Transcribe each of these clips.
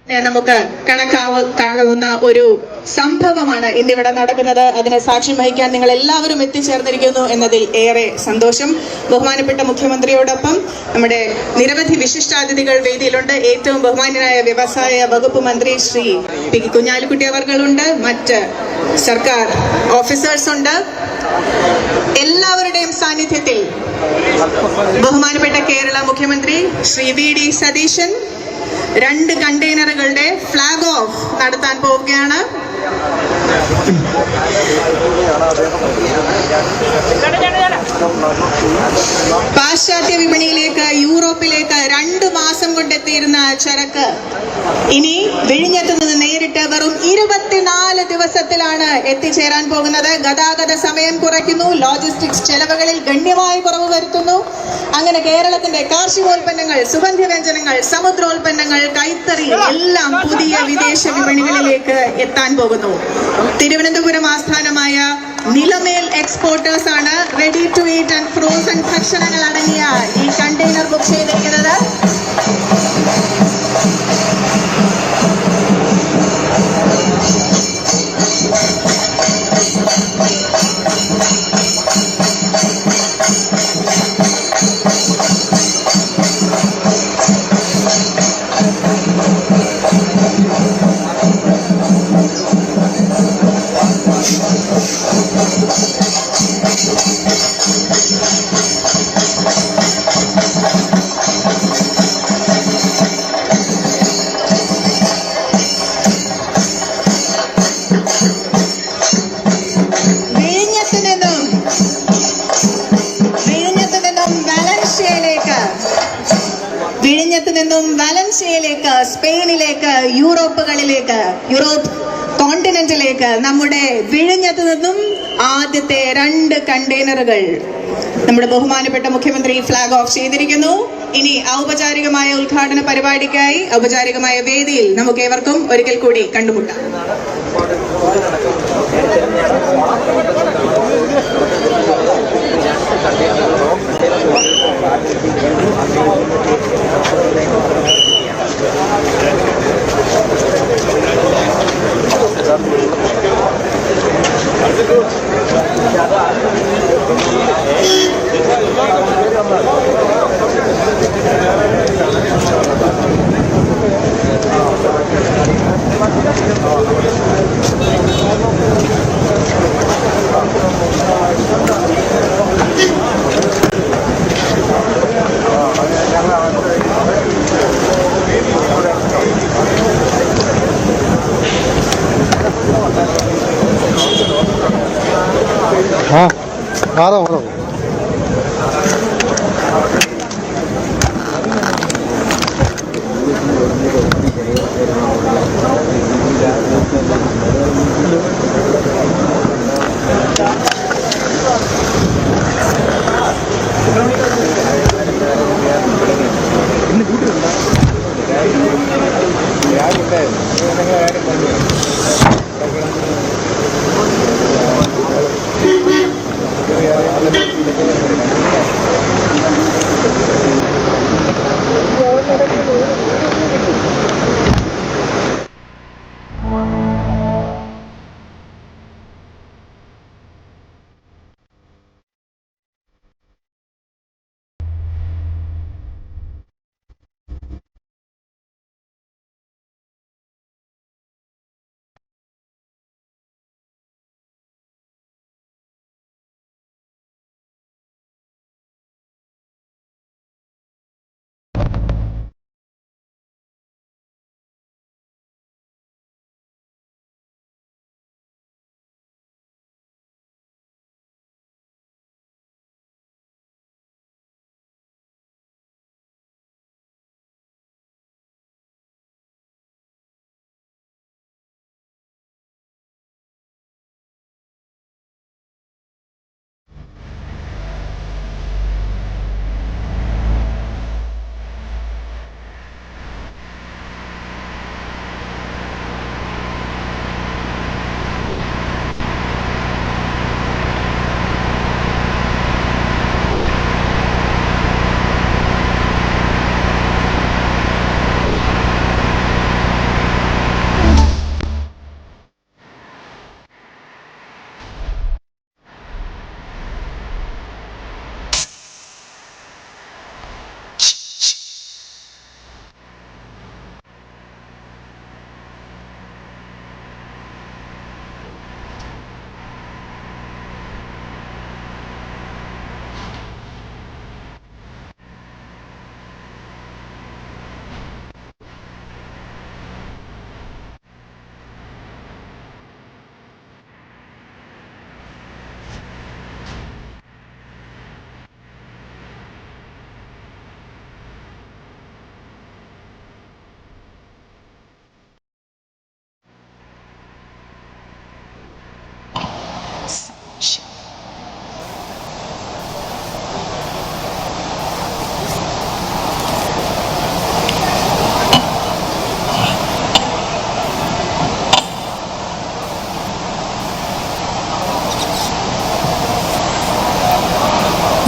നമുക്ക് കണക്കാവുന്ന ഒരു സംഭവമാണ് ഇന്നിവിടെ നടക്കുന്നത്. അതിനെ സാക്ഷ്യം വഹിക്കാൻ നിങ്ങൾ എല്ലാവരും എത്തിച്ചേർന്നിരിക്കുന്നു എന്നതിൽ ഏറെ സന്തോഷം. ബഹുമാനപ്പെട്ട മുഖ്യമന്ത്രിയോടൊപ്പം നമ്മുടെ നിരവധി വിശിഷ്ടാതിഥികൾ വേദിയിലുണ്ട്. ഏറ്റവും ബഹുമാന്യനായ വ്യവസായ വകുപ്പ് മന്ത്രി ശ്രീ പി കുഞ്ഞാലിക്കുട്ടി അവർകളുണ്ട്. മറ്റ് സർക്കാർ ഓഫീസേഴ്സ് ഉണ്ട്. എല്ലാവരുടെയും സാന്നിധ്യത്തിൽ ബഹുമാനപ്പെട്ട കേരള മുഖ്യമന്ത്രി ശ്രീ വി ഡി സതീശൻ 2 കണ്ടെയ്നറുകളുടെ ഫ്ലാഗ് ഓഫ് നടത്താൻ പോവുകയാണ്. പാശ്ചാത്യ വിപണിയിലേക്ക്, യൂറോപ്പിലേക്ക് 2 മാസം കൊണ്ടെത്തിയിരുന്ന ചരക്ക് ഇനി വിഴിഞ്ഞത്ത് നിന്ന് നേരിട്ട് വെറും 24 ദിവസത്തിലാണ് എത്തിച്ചേരാൻ പോകുന്നത്. ഗതാഗത സമയം കുറയ്ക്കുന്നു, ലോജിസ്റ്റിക്സ് ചെലവുകളിൽ ഗണ്യമായ കുറവ് വരുത്തുന്നു. അങ്ങനെ കേരളത്തിന്റെ കാർഷികോൽപ്പന്നങ്ങൾ, സുഗന്ധവ്യഞ്ജനങ്ങൾ, സമുദ്രോൽപ്പന്നങ്ങൾ, കൈത്തറി എല്ലാം പുതിയ വിദേശ വിപണികളിലേക്ക് എത്താൻ പോകുന്നു. തിരുവനന്തപുരം ആസ്ഥാനമായ നിലമേൽ എക്സ്പോർട്ടേഴ്സ് ആണ് ready to eat and frozen ഭക്ഷണങ്ങൾ അടങ്ങിയ ഈ കണ്ടെയ്നർ ബുക്ക് ചെയ്തിരിക്കുന്നത്. വിഴിഞ്ഞത്ത് നിന്നും വാലൻസിയയിലേക്ക്, സ്പെയിനിലേക്ക്, യൂറോപ്പ് കോണ്ടിനെന്റിലേക്ക് നമ്മുടെ വിഴിഞ്ഞത്ത് നിന്നും ആദ്യത്തെ 2 കണ്ടെയ്നറുകൾ നമ്മുടെ ബഹുമാനപ്പെട്ട മുഖ്യമന്ത്രി ഫ്ലാഗ് ഓഫ് ചെയ്തിരിക്കുന്നു. ഇനി ഔപചാരികമായ ഉദ്ഘാടന പരിപാടിക്കായി ഔപചാരികമായ വേദിയിൽ നമുക്ക് ഏവർക്കും ഒരിക്കൽ കൂടി കണ്ടുമുട്ടാം.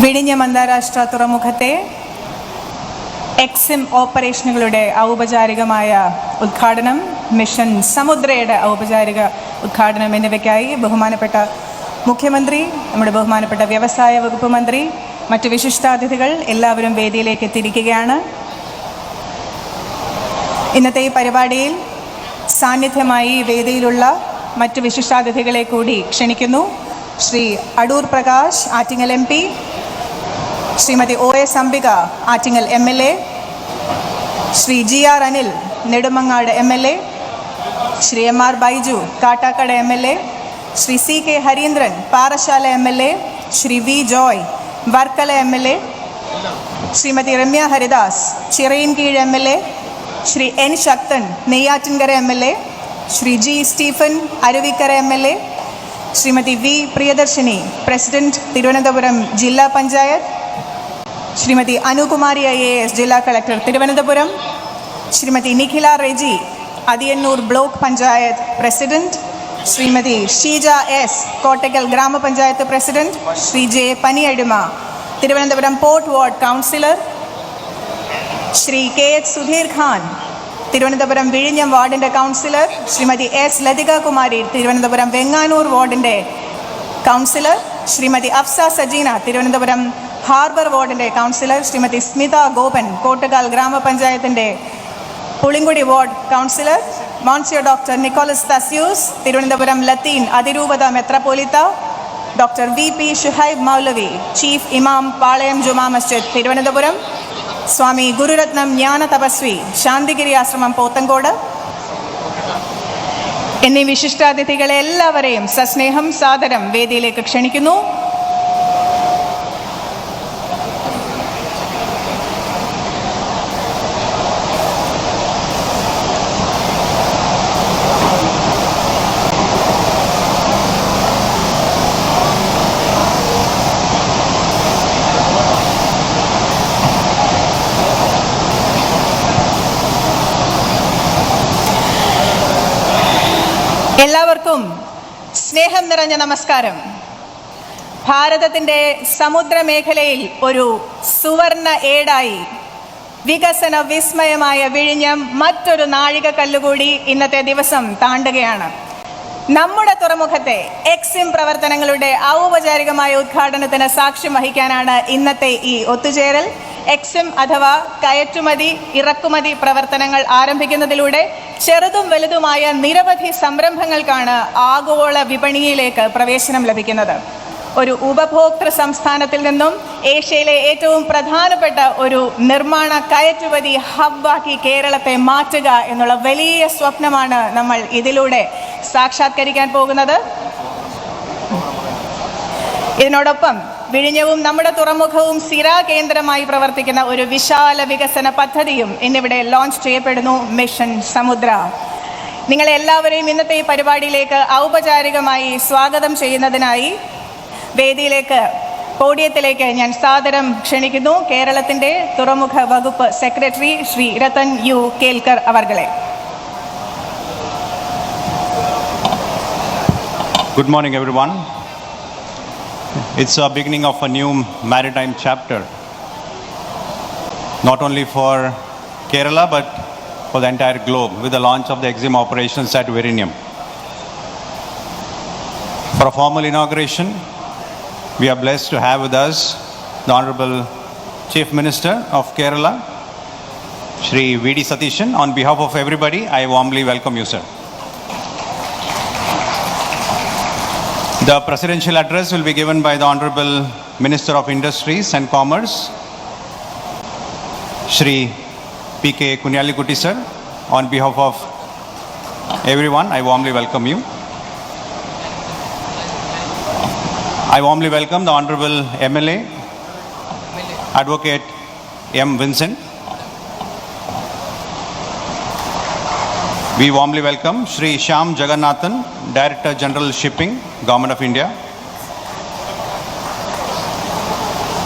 വിഴിഞ്ഞം അന്താരാഷ്ട്ര തുറമുഖത്തെ എക്സിം ഓപ്പറേഷനുകളുടെ ഔപചാരികമായ ഉദ്ഘാടനം, മിഷൻ സമുദ്രയുടെ ഔപചാരിക ഉദ്ഘാടനം എന്നിവയ്ക്കായി ബഹുമാനപ്പെട്ട മുഖ്യമന്ത്രി, നമ്മുടെ ബഹുമാനപ്പെട്ട വ്യവസായ വകുപ്പ് മന്ത്രി, മറ്റ് വിശിഷ്ടാതിഥികൾ എല്ലാവരും വേദിയിലേക്ക് എത്തിയിരിക്കുകയാണ്. ഇന്നത്തെ ഈ പരിപാടിയിൽ സാന്നിധ്യമായി വേദിയിലുള്ള മറ്റ് വിശിഷ്ടാതിഥികളെ കൂടി ക്ഷണിക്കുന്നു. Shri Adoor Prakash, Attingal MP, Shrimati OS Ambika, Attingal MLA, Shri GR Anil, Nedumangad MLA, Shri MR Baiju, Kattakada MLA, Shri CK Harindran, Parassala MLA, Shri V Joy, Varkala MLA, Shrimati Ramya Haridas, Chirayinkeezhu MLA, Shri N Sakthan, Neyyattinkara MLA, Shri G Stephen, Aruvikkara MLA, Shrimati V Priyadarshini, president Thiruvananthapuram ജില്ലാ പഞ്ചായത്ത്, ശ്രീമതി അനുകുമാരി IAS, ജില്ലാ collector Thiruvananthapuram, Shrimati Nikhila Reji, Athiyannur block panchayat president, Shrimati Sheeja S, Kottakkal grama panchayat president, Shri J Paniyadima, Thiruvananthapuram port ward councillor, Shri KH Sudheer Khan, Thiruvananthapuram വിഴിഞ്ഞം വാർഡിൻ്റെ കൗൺസിലർ, ശ്രീമതി S ലതിക കുമാരി, തിരുവനന്തപുരം വെങ്ങാനൂർ വാർഡിൻ്റെ councillor, Shrimati Afsa Sajeena, Thiruvananthapuram harbour വാർഡിൻ്റെ councillor, Shrimati Smitha Gopan, Kottakal ഗ്രാമപഞ്ചായത്തിൻ്റെ Pulinkudi ward councillor, monsignor doctor Nicholas Thaddeus, Thiruvananthapuram Latin അതിരൂപത മെത്രാപ്പോലിത്ത, doctor VP Shuhaib Maulavi, chief ഇമാം, പാളയം ജുമാ മസ്ജിദ് തിരുവനന്തപുരം, സ്വാമി ഗുരുരത്നം ജ്ഞാന തപസ്വി, ശാന്തിഗിരി ആശ്രമം പോത്തങ്കോട് എന്നീ വിശിഷ്ടാതിഥികളെ എല്ലാവരെയും സസ്നേഹം സാദരം വേദിയിലേക്ക് ക്ഷണിക്കുന്നു. എല്ലാവർക്കും സ്നേഹം നിറഞ്ഞ നമസ്കാരം. ഭാരതത്തിൻ്റെ സമുദ്രമേഖലയിൽ ഒരു സുവർണ ഏടായി വികസന വിസ്മയമായ വിഴിഞ്ഞം മറ്റൊരു നാഴികക്കല്ലുകൂടി ഇന്നത്തെ ദിവസം താണ്ടുകയാണ്. നമ്മുടെ തുറമുഖത്തെ എക്സിം പ്രവർത്തനങ്ങളുടെ ഔപചാരികമായ ഉദ്ഘാടനത്തിന് സാക്ഷ്യം വഹിക്കാനാണ് ഇന്നത്തെ ഈ ഒത്തുചേരൽ. എക്സിം അഥവാ കയറ്റുമതി ഇറക്കുമതി പ്രവർത്തനങ്ങൾ ആരംഭിക്കുന്നതിലൂടെ ചെറുതും വലുതുമായ നിരവധി സംരംഭങ്ങൾക്കാണ് ആഗോള വിപണിയിലേക്ക് പ്രവേശനം ലഭിക്കുന്നത്. ഒരു ഉപഭോക്തൃ സംസ്ഥാനത്തിൽ നിന്നും ഏഷ്യയിലെ ഏറ്റവും പ്രധാനപ്പെട്ട ഒരു നിർമ്മാണ കയറ്റുമതി ഹബ്ബാക്കി കേരളത്തെ മാറ്റുക എന്നുള്ള വലിയ സ്വപ്നമാണ് നമ്മൾ ഇതിലൂടെ സാക്ഷാത്കരിക്കാൻ പോകുന്നത്. ഇതിനോടൊപ്പം വിഴിഞ്ഞവും നമ്മുടെ തുറമുഖവും സിരാ കേന്ദ്രമായി പ്രവർത്തിക്കുന്ന ഒരു വിശാല വികസന പദ്ധതിയും ഇന്നിവിടെ ലോഞ്ച് ചെയ്യപ്പെടുന്നു, മിഷൻ സമുദ്ര. നിങ്ങളെല്ലാവരെയും ഇന്നത്തെ ഈ പരിപാടിയിലേക്ക് ഔപചാരികമായി സ്വാഗതം ചെയ്യുന്നതിനായി വേദിയിലേക്ക്, പോഡിയത്തിലേക്ക് ഞാൻ സാദരം ക്ഷണിക്കുന്നു കേരളത്തിൻ്റെ തുറമുഖ വകുപ്പ് സെക്രട്ടറി ശ്രീ രതൻ U കേൽക്കർ അവർകളെ. Good morning, everyone. It's a beginning of a new maritime chapter, not only for Kerala but for the entire globe, with the launch of the EXIM operations at Vizhinjam. For a formal inauguration, we are blessed to have with us the Honorable Chief Minister of Kerala, Shri V.D. Satishan. On behalf of everybody, I warmly welcome you, sir. The presidential address will be given by the Honorable Minister of Industries and Commerce, Shri P.K. Kunyalikutty, sir. On behalf of everyone, I warmly welcome you. I warmly welcome the Honorable MLA, Advocate M. Vincent. We warmly welcome Shri Shyam Jagannathan, Director General Shipping, Government of India.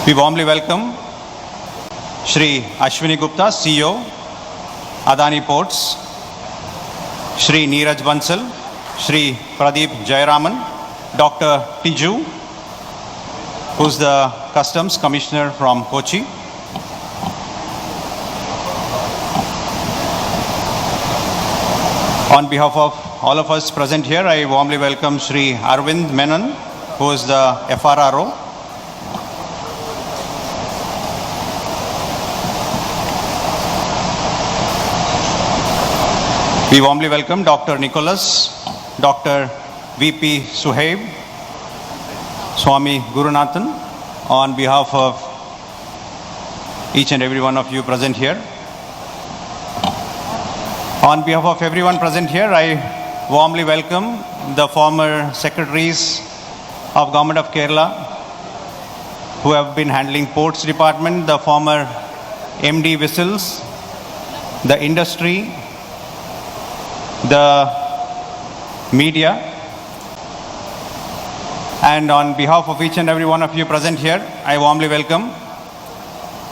We warmly welcome Shri Ashwini Gupta, CEO, Adani Ports, Shri Neeraj Bansal, Shri Pradeep Jayaraman, Dr. Tiju, who's the Customs Commissioner from Kochi. On behalf of all of us present here, I warmly welcome Shri Arvind Menon, who is the FRRO. We warmly welcome Dr. Nicholas, Dr. VP Suhaib, Swami Gurunathan, on behalf of each and every one of you present here. On behalf of everyone present here, I warmly welcome the former secretaries of Government of Kerala who have been handling Ports Department, the former MD Whistles, the industry, the media, and on behalf of each and every one of you present here, I warmly welcome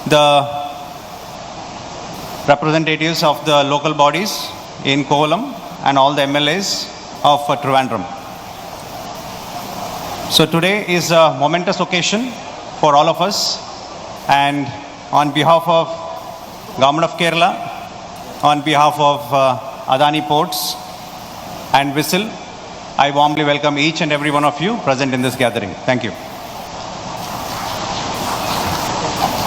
the representatives of the local bodies in Kovalam and all the MLAs of Trivandrum. So today is a momentous occasion for all of us, and on behalf of Government of Kerala, on behalf of Adani Ports and Whistle, I warmly welcome each and every one of you present in this gathering. Thank you.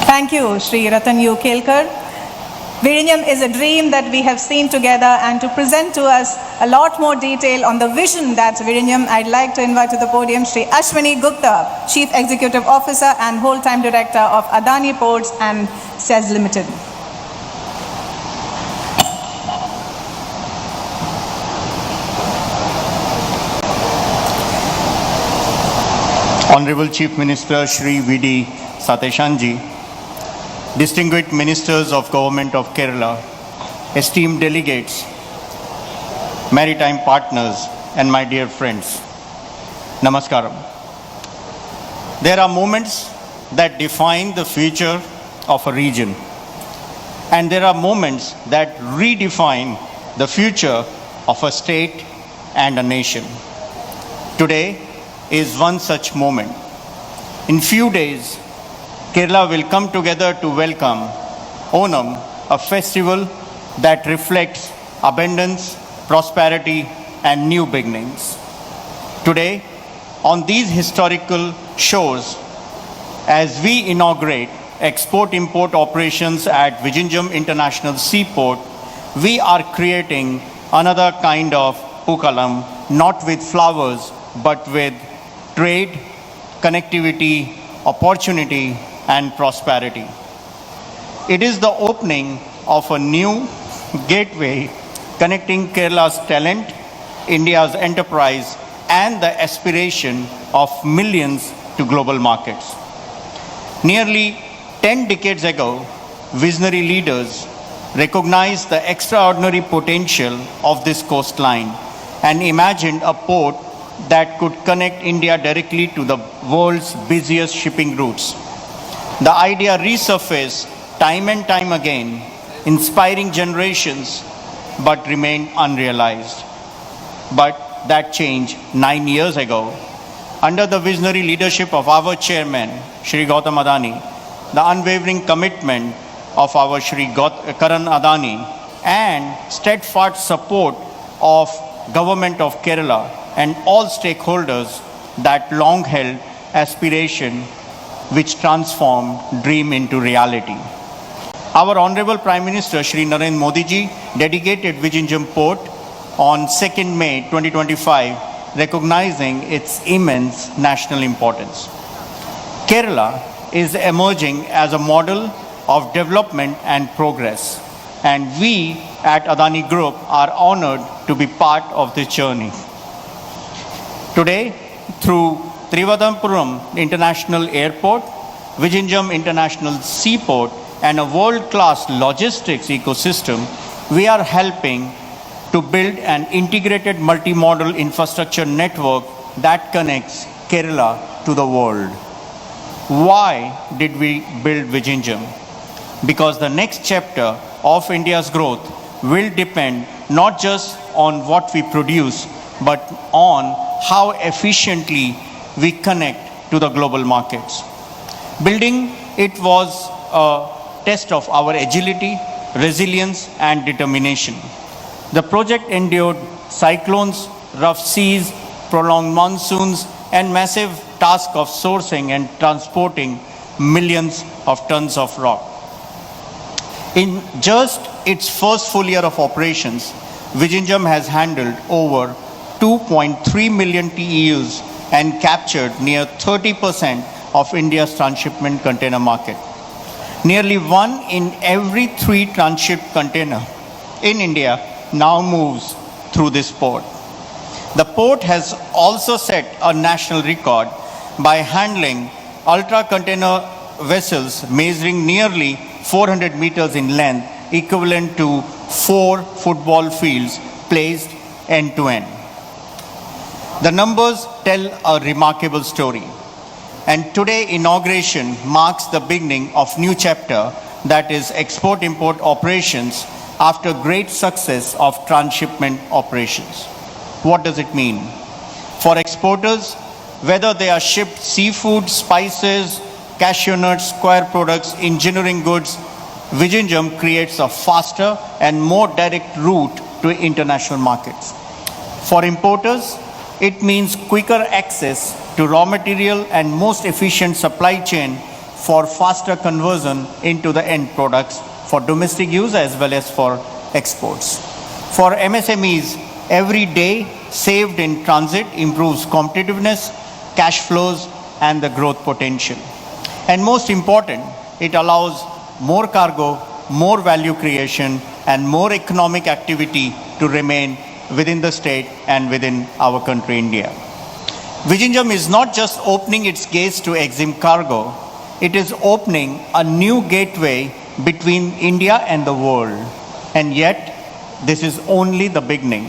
Thank you, Sri Ratan U. Kelkar. Vizhinjam is a dream that we have seen together, and to present to us a lot more detail on the vision that's Vizhinjam, I'd like to invite to the podium Sri Ashwini Gupta, Chief Executive Officer and Whole-Time Director of Adani Ports and SEZ Limited. Honorable Chief Minister Shri V.D. Sateshanji, distinguished ministers of Government of Kerala, esteemed delegates, maritime partners, and my dear friends, Namaskaram. There are moments that define the future of a region, and there are moments that redefine the future of a state and a nation. Today is one such moment. In few days, Kerala will come together to welcome Onam, a festival that reflects abundance, prosperity, and new beginnings. Today, on these historical shores, as we inaugurate export-import operations at Vizhinjam International Seaport, we are creating another kind of Pookalam, not with flowers, but with trade, connectivity, opportunity, and prosperity. It is the opening of a new gateway connecting Kerala's talent, India's enterprise, and the aspiration of millions to global markets. Nearly 10 decades ago, visionary leaders recognized the extraordinary potential of this coastline and imagined a port that could connect India directly to the world's busiest shipping routes. The idea resurfaced time and time again, inspiring generations, but remained unrealized. But that changed 9 years ago. Under the visionary leadership of our chairman, Shri Gautam Adani, the unwavering commitment of our Shri Karan Adani, and steadfast support of Government of Kerala and all stakeholders, that long-held aspiration which transformed dream into reality. Our Honorable Prime Minister Shri Narendra Modi ji dedicated Vizhinjam Port on 2nd May 2025, recognizing its immense national importance. Kerala is emerging as a model of development and progress, and we at Adani Group are honored to be part of this journey. Today, through Trivandrum International Airport, Vizhinjam International Seaport, and a world-class logistics ecosystem, we are helping to build an integrated multi-modal infrastructure network that connects Kerala to the world. Why did we build Vizhinjam? Because the next chapter of India's growth will depend not just on what we produce, but on how efficiently we connect to the global markets. Building it was a test of our agility, resilience, and determination. The project endured cyclones, rough seas, prolonged monsoons, and massive task of sourcing and transporting millions of tons of rock. In just its first full year of operations, Vizhinjam has handled over 2.3 million TEUs and captured near 30% of India's transshipment container market. Nearly 1 in every 3 transshipped container in India now moves through this port. The port has also set a national record by handling ultra container vessels measuring nearly 400 meters in length, equivalent to 4 football fields placed end to end. The numbers tell a remarkable story. And today inauguration marks the beginning of new chapter, that is export-import operations after great success of transshipment operations. What does it mean? For exporters, whether they are shipped seafood, spices, cashew nuts, square products, engineering goods, Vizhinjam creates a faster and more direct route to international markets. For importers, it means quicker access to raw material and most efficient supply chain for faster conversion into the end products for domestic use as well as for exports. For MSMEs, every day saved in transit improves competitiveness, cash flows, and the growth potential. And most important, it allows more cargo, more value creation, and more economic activity to remain within the state and within our country, India. Vizhinjam is not just opening its gates to EXIM cargo, it is opening a new gateway between India and the world. And yet, this is only the beginning.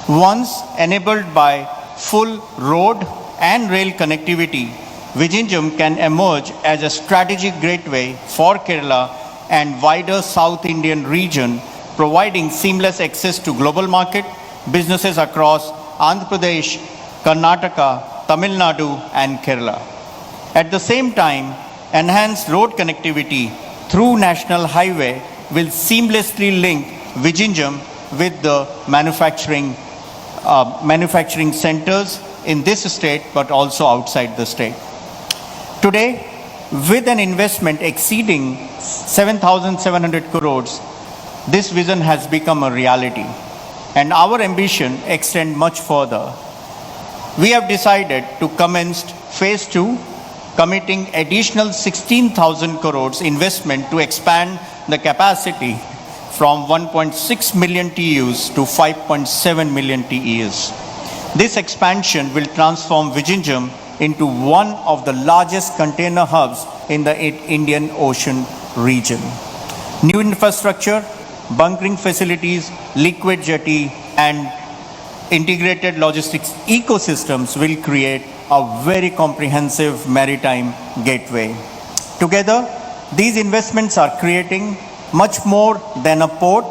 Once enabled by full road and rail connectivity, Vizhinjam can emerge as a strategic gateway for Kerala and wider South Indian region, providing seamless access to global market, businesses across Andhra Pradesh, Karnataka, Tamil Nadu, and Kerala. At the same time, enhanced road connectivity through National Highway will seamlessly link Vizhinjam with the manufacturing centers in this state but also outside the state. Today, with an investment exceeding 7,700 crores, this vision has become a reality, and our ambition extends much further. We have decided to commence phase 2, committing additional 16,000 crores investment to expand the capacity from 1.6 million TEUs to 5.7 million TEUs. This expansion will transform Vizhinjam into one of the largest container hubs in the Indian Ocean region. New infrastructure, bunkering facilities, liquid jetty, and integrated logistics ecosystems will create a very comprehensive maritime gateway. Together, these investments are creating much more than a port.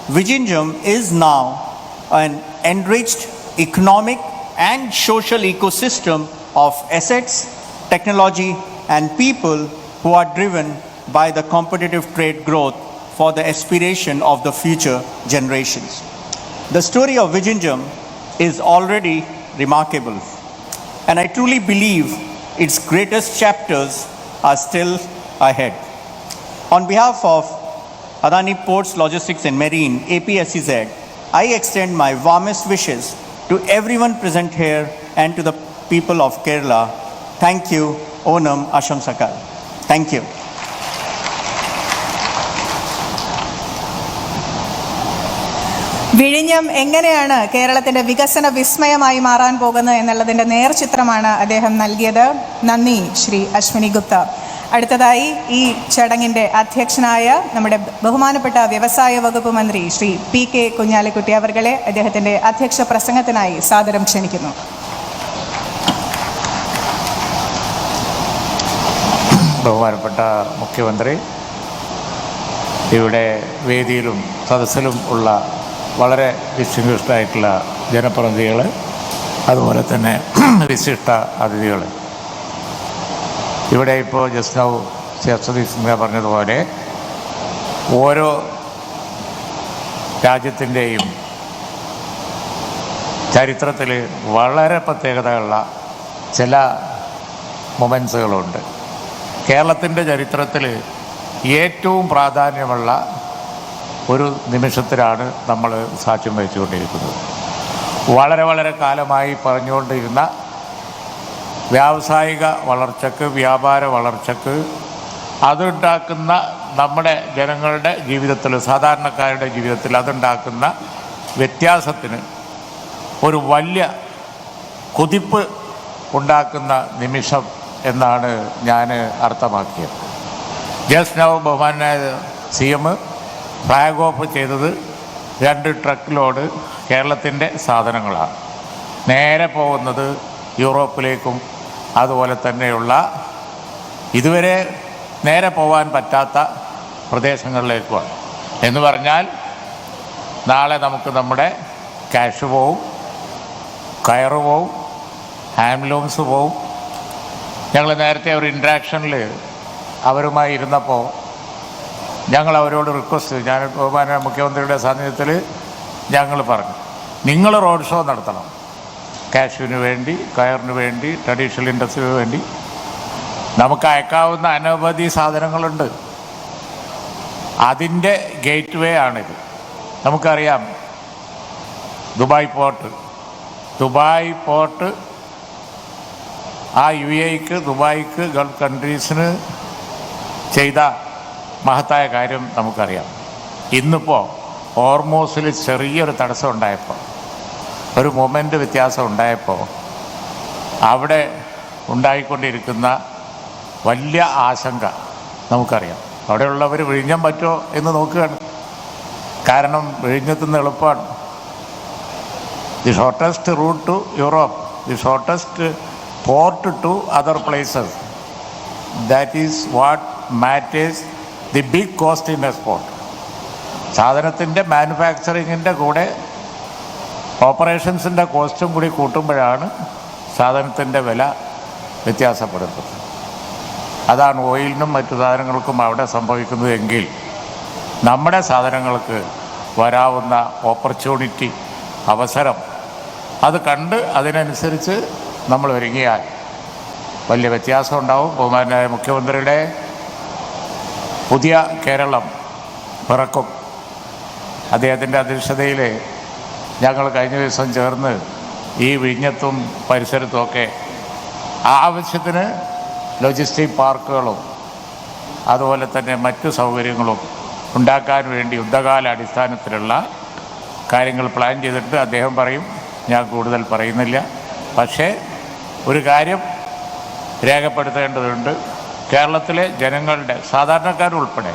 Vizhinjam is now an enriched economic and social ecosystem of assets, technology, and people who are driven by the competitive trade growth for the aspiration of the future generations. The story of Vizhinjam is already remarkable, and I truly believe its greatest chapters are still ahead. On behalf of Adani Ports, Logistics and Marine, APSEZ, I extend my warmest wishes to everyone present here and to the people of Kerala. Thank you. Onam Ashamsakal. Thank you. വിഴിഞ്ഞം എങ്ങനെയാണ് കേരളത്തിന്റെ വികസന വിസ്മയമായി മാറാൻ പോകുന്നത് എന്നുള്ളതിന്റെ നേർചിത്രമാണ് അദ്ദേഹം നൽകിയത്. നന്ദി ശ്രീ അശ്വിനി ഗുപ്ത. അടുത്തതായി ഈ ചടങ്ങിന്റെ അധ്യക്ഷനായ നമ്മുടെ ബഹുമാനപ്പെട്ട വ്യവസായ വകുപ്പ് മന്ത്രി ശ്രീ PK കുഞ്ഞാലിക്കുട്ടി അവർകളെ അദ്ദേഹത്തിന്റെ അധ്യക്ഷ പ്രസംഗത്തിനായി സാദരം ക്ഷണിക്കുന്നു. ബഹുമാനപ്പെട്ട മുഖ്യമന്ത്രി, ഇവിടെ വേദിയിലും സദസ്സിലും ഉള്ള വളരെ ഡിസ്റ്റിങ്വിഷ്ഡായിട്ടുള്ള ജനപ്രതിനിധികൾ, അതുപോലെ തന്നെ വിശിഷ്ട അതിഥികൾ, ഇവിടെ ഇപ്പോൾ ജസ്റ്റ് നൗ സതീഷ് പറഞ്ഞതുപോലെ ഓരോ രാജ്യത്തിൻ്റെയും ചരിത്രത്തിൽ വളരെ പ്രത്യേകതയുള്ള ചില മൊമെൻസുകളുണ്ട്. കേരളത്തിൻ്റെ ചരിത്രത്തിൽ ഏറ്റവും പ്രാധാന്യമുള്ള ഒരു നിമിഷത്തിലാണ് നമ്മൾ സാക്ഷ്യം വഹിച്ചുകൊണ്ടിരിക്കുന്നത്. വളരെ വളരെ കാലമായി പറഞ്ഞുകൊണ്ടിരുന്ന വ്യാവസായിക വളർച്ചയ്ക്ക്, വ്യാപാര വളർച്ചയ്ക്ക്, അതുണ്ടാക്കുന്ന നമ്മുടെ ജനങ്ങളുടെ ജീവിതത്തിൽ, സാധാരണക്കാരുടെ ജീവിതത്തിൽ അതുണ്ടാക്കുന്ന വ്യത്യാസത്തിന് ഒരു വലിയ കുതിപ്പ് ഉണ്ടാക്കുന്ന നിമിഷം എന്നാണ് ഞാൻ അർത്ഥമാക്കിയത്. ജസ്റ്റ് നൗ ബഹുമാനായ CM ഫ്ലാഗ് ഓഫ് ചെയ്തത് 2 ട്രക്ക് ലോഡ് കേരളത്തിൻ്റെ സാധനങ്ങളാണ്. നേരെ പോകുന്നത് യൂറോപ്പിലേക്കും അതുപോലെ തന്നെയുള്ള ഇതുവരെ നേരെ പോകാൻ പറ്റാത്ത പ്രദേശങ്ങളിലേക്കുമാണ്. എന്ന് പറഞ്ഞാൽ നാളെ നമുക്ക് നമ്മുടെ ക്യാഷ് പോവും, കയറ് പോവും, ഹാൻഡ്ലൂംസ് പോവും. ഞങ്ങൾ നേരത്തെ ഒരു ഇൻട്രാക്ഷനിൽ അവരുമായി ഇരുന്നപ്പോൾ ഞങ്ങൾ അവരോട് റിക്വസ്റ്റ്, ഞാൻ ബഹുമാന മുഖ്യമന്ത്രിയുടെ സാന്നിധ്യത്തിൽ ഞങ്ങൾ പറഞ്ഞു, നിങ്ങൾ റോഡ് ഷോ നടത്തണം. കാഷ്യൂവിന് വേണ്ടി, കയറിന് വേണ്ടി, ട്രഡീഷണൽ ഇൻഡസ്ട്രിക്ക് വേണ്ടി നമുക്ക് അയക്കാവുന്ന അനവധി സാധനങ്ങളുണ്ട്. അതിൻ്റെ ഗേറ്റ് വേ ആണിത്. നമുക്കറിയാം ദുബായ് പോർട്ട് ആ UAEക്ക്, ദുബായിക്ക്, ഗൾഫ് കൺട്രീസിന് ചെയ്ത മഹത്തായ കാര്യം നമുക്കറിയാം. ഇന്നിപ്പോൾ ഹോർമൂസിൽ ചെറിയൊരു തടസ്സം ഉണ്ടായപ്പോൾ, ഒരു മൊമെൻ്റ് വ്യത്യാസം ഉണ്ടായപ്പോൾ അവിടെ ഉണ്ടായിക്കൊണ്ടിരിക്കുന്ന വലിയ ആശങ്ക നമുക്കറിയാം. അവിടെയുള്ളവർ വിഴിഞ്ഞം പറ്റുമോ എന്ന് നോക്കുകയാണ്. കാരണം വിഴിഞ്ഞത്തുനിന്ന് എളുപ്പമാണ്. The shortest route to Europe, the shortest port to other places. That is what matters the big cost in export. സാധനത്തിൻ്റെ മാനുഫാക്ചറിങ്ങിൻ്റെ കൂടെ ഓപ്പറേഷൻസിൻ്റെ കോസ്റ്റും കൂടി കൂട്ടുമ്പോഴാണ് സാധനത്തിൻ്റെ വില വ്യത്യാസപ്പെടുന്നത്. അതാണ് ഓയിലിനും മറ്റു സാധനങ്ങൾക്കും അവിടെ സംഭവിക്കുന്നത്. എങ്കിൽ നമ്മുടെ സാധനങ്ങൾക്ക് വരാവുന്ന ഓപ്പർച്യൂണിറ്റി, അവസരം അത് കണ്ട് അതിനനുസരിച്ച് നമ്മൾ ഒരുങ്ങിയാൽ വലിയ വ്യത്യാസം ഉണ്ടാവും. ബഹുമാനായ മുഖ്യമന്ത്രിയുടെ പുതിയ കേരളം പിറക്കും. അദ്ദേഹത്തിൻ്റെ അധ്യക്ഷതയിൽ ഞങ്ങൾ കഴിഞ്ഞ ദിവസം ചേർന്ന് ഈ വിഴിഞ്ഞത്തും പരിസരത്തുമൊക്കെ ആവശ്യത്തിന് ലോജിസ്റ്റിക് പാർക്കുകളും അതുപോലെ തന്നെ മറ്റു സൗകര്യങ്ങളും ഉണ്ടാക്കാൻ വേണ്ടി യുദ്ധകാല അടിസ്ഥാനത്തിലുള്ള കാര്യങ്ങൾ പ്ലാൻ ചെയ്തിട്ട് അദ്ദേഹം പറയും. ഞാൻ കൂടുതൽ പറയുന്നില്ല. പക്ഷേ ഒരു കാര്യം രേഖപ്പെടുത്തേണ്ടതുണ്ട്. കേരളത്തിലെ ജനങ്ങളുടെ, സാധാരണക്കാരുൾപ്പെടെ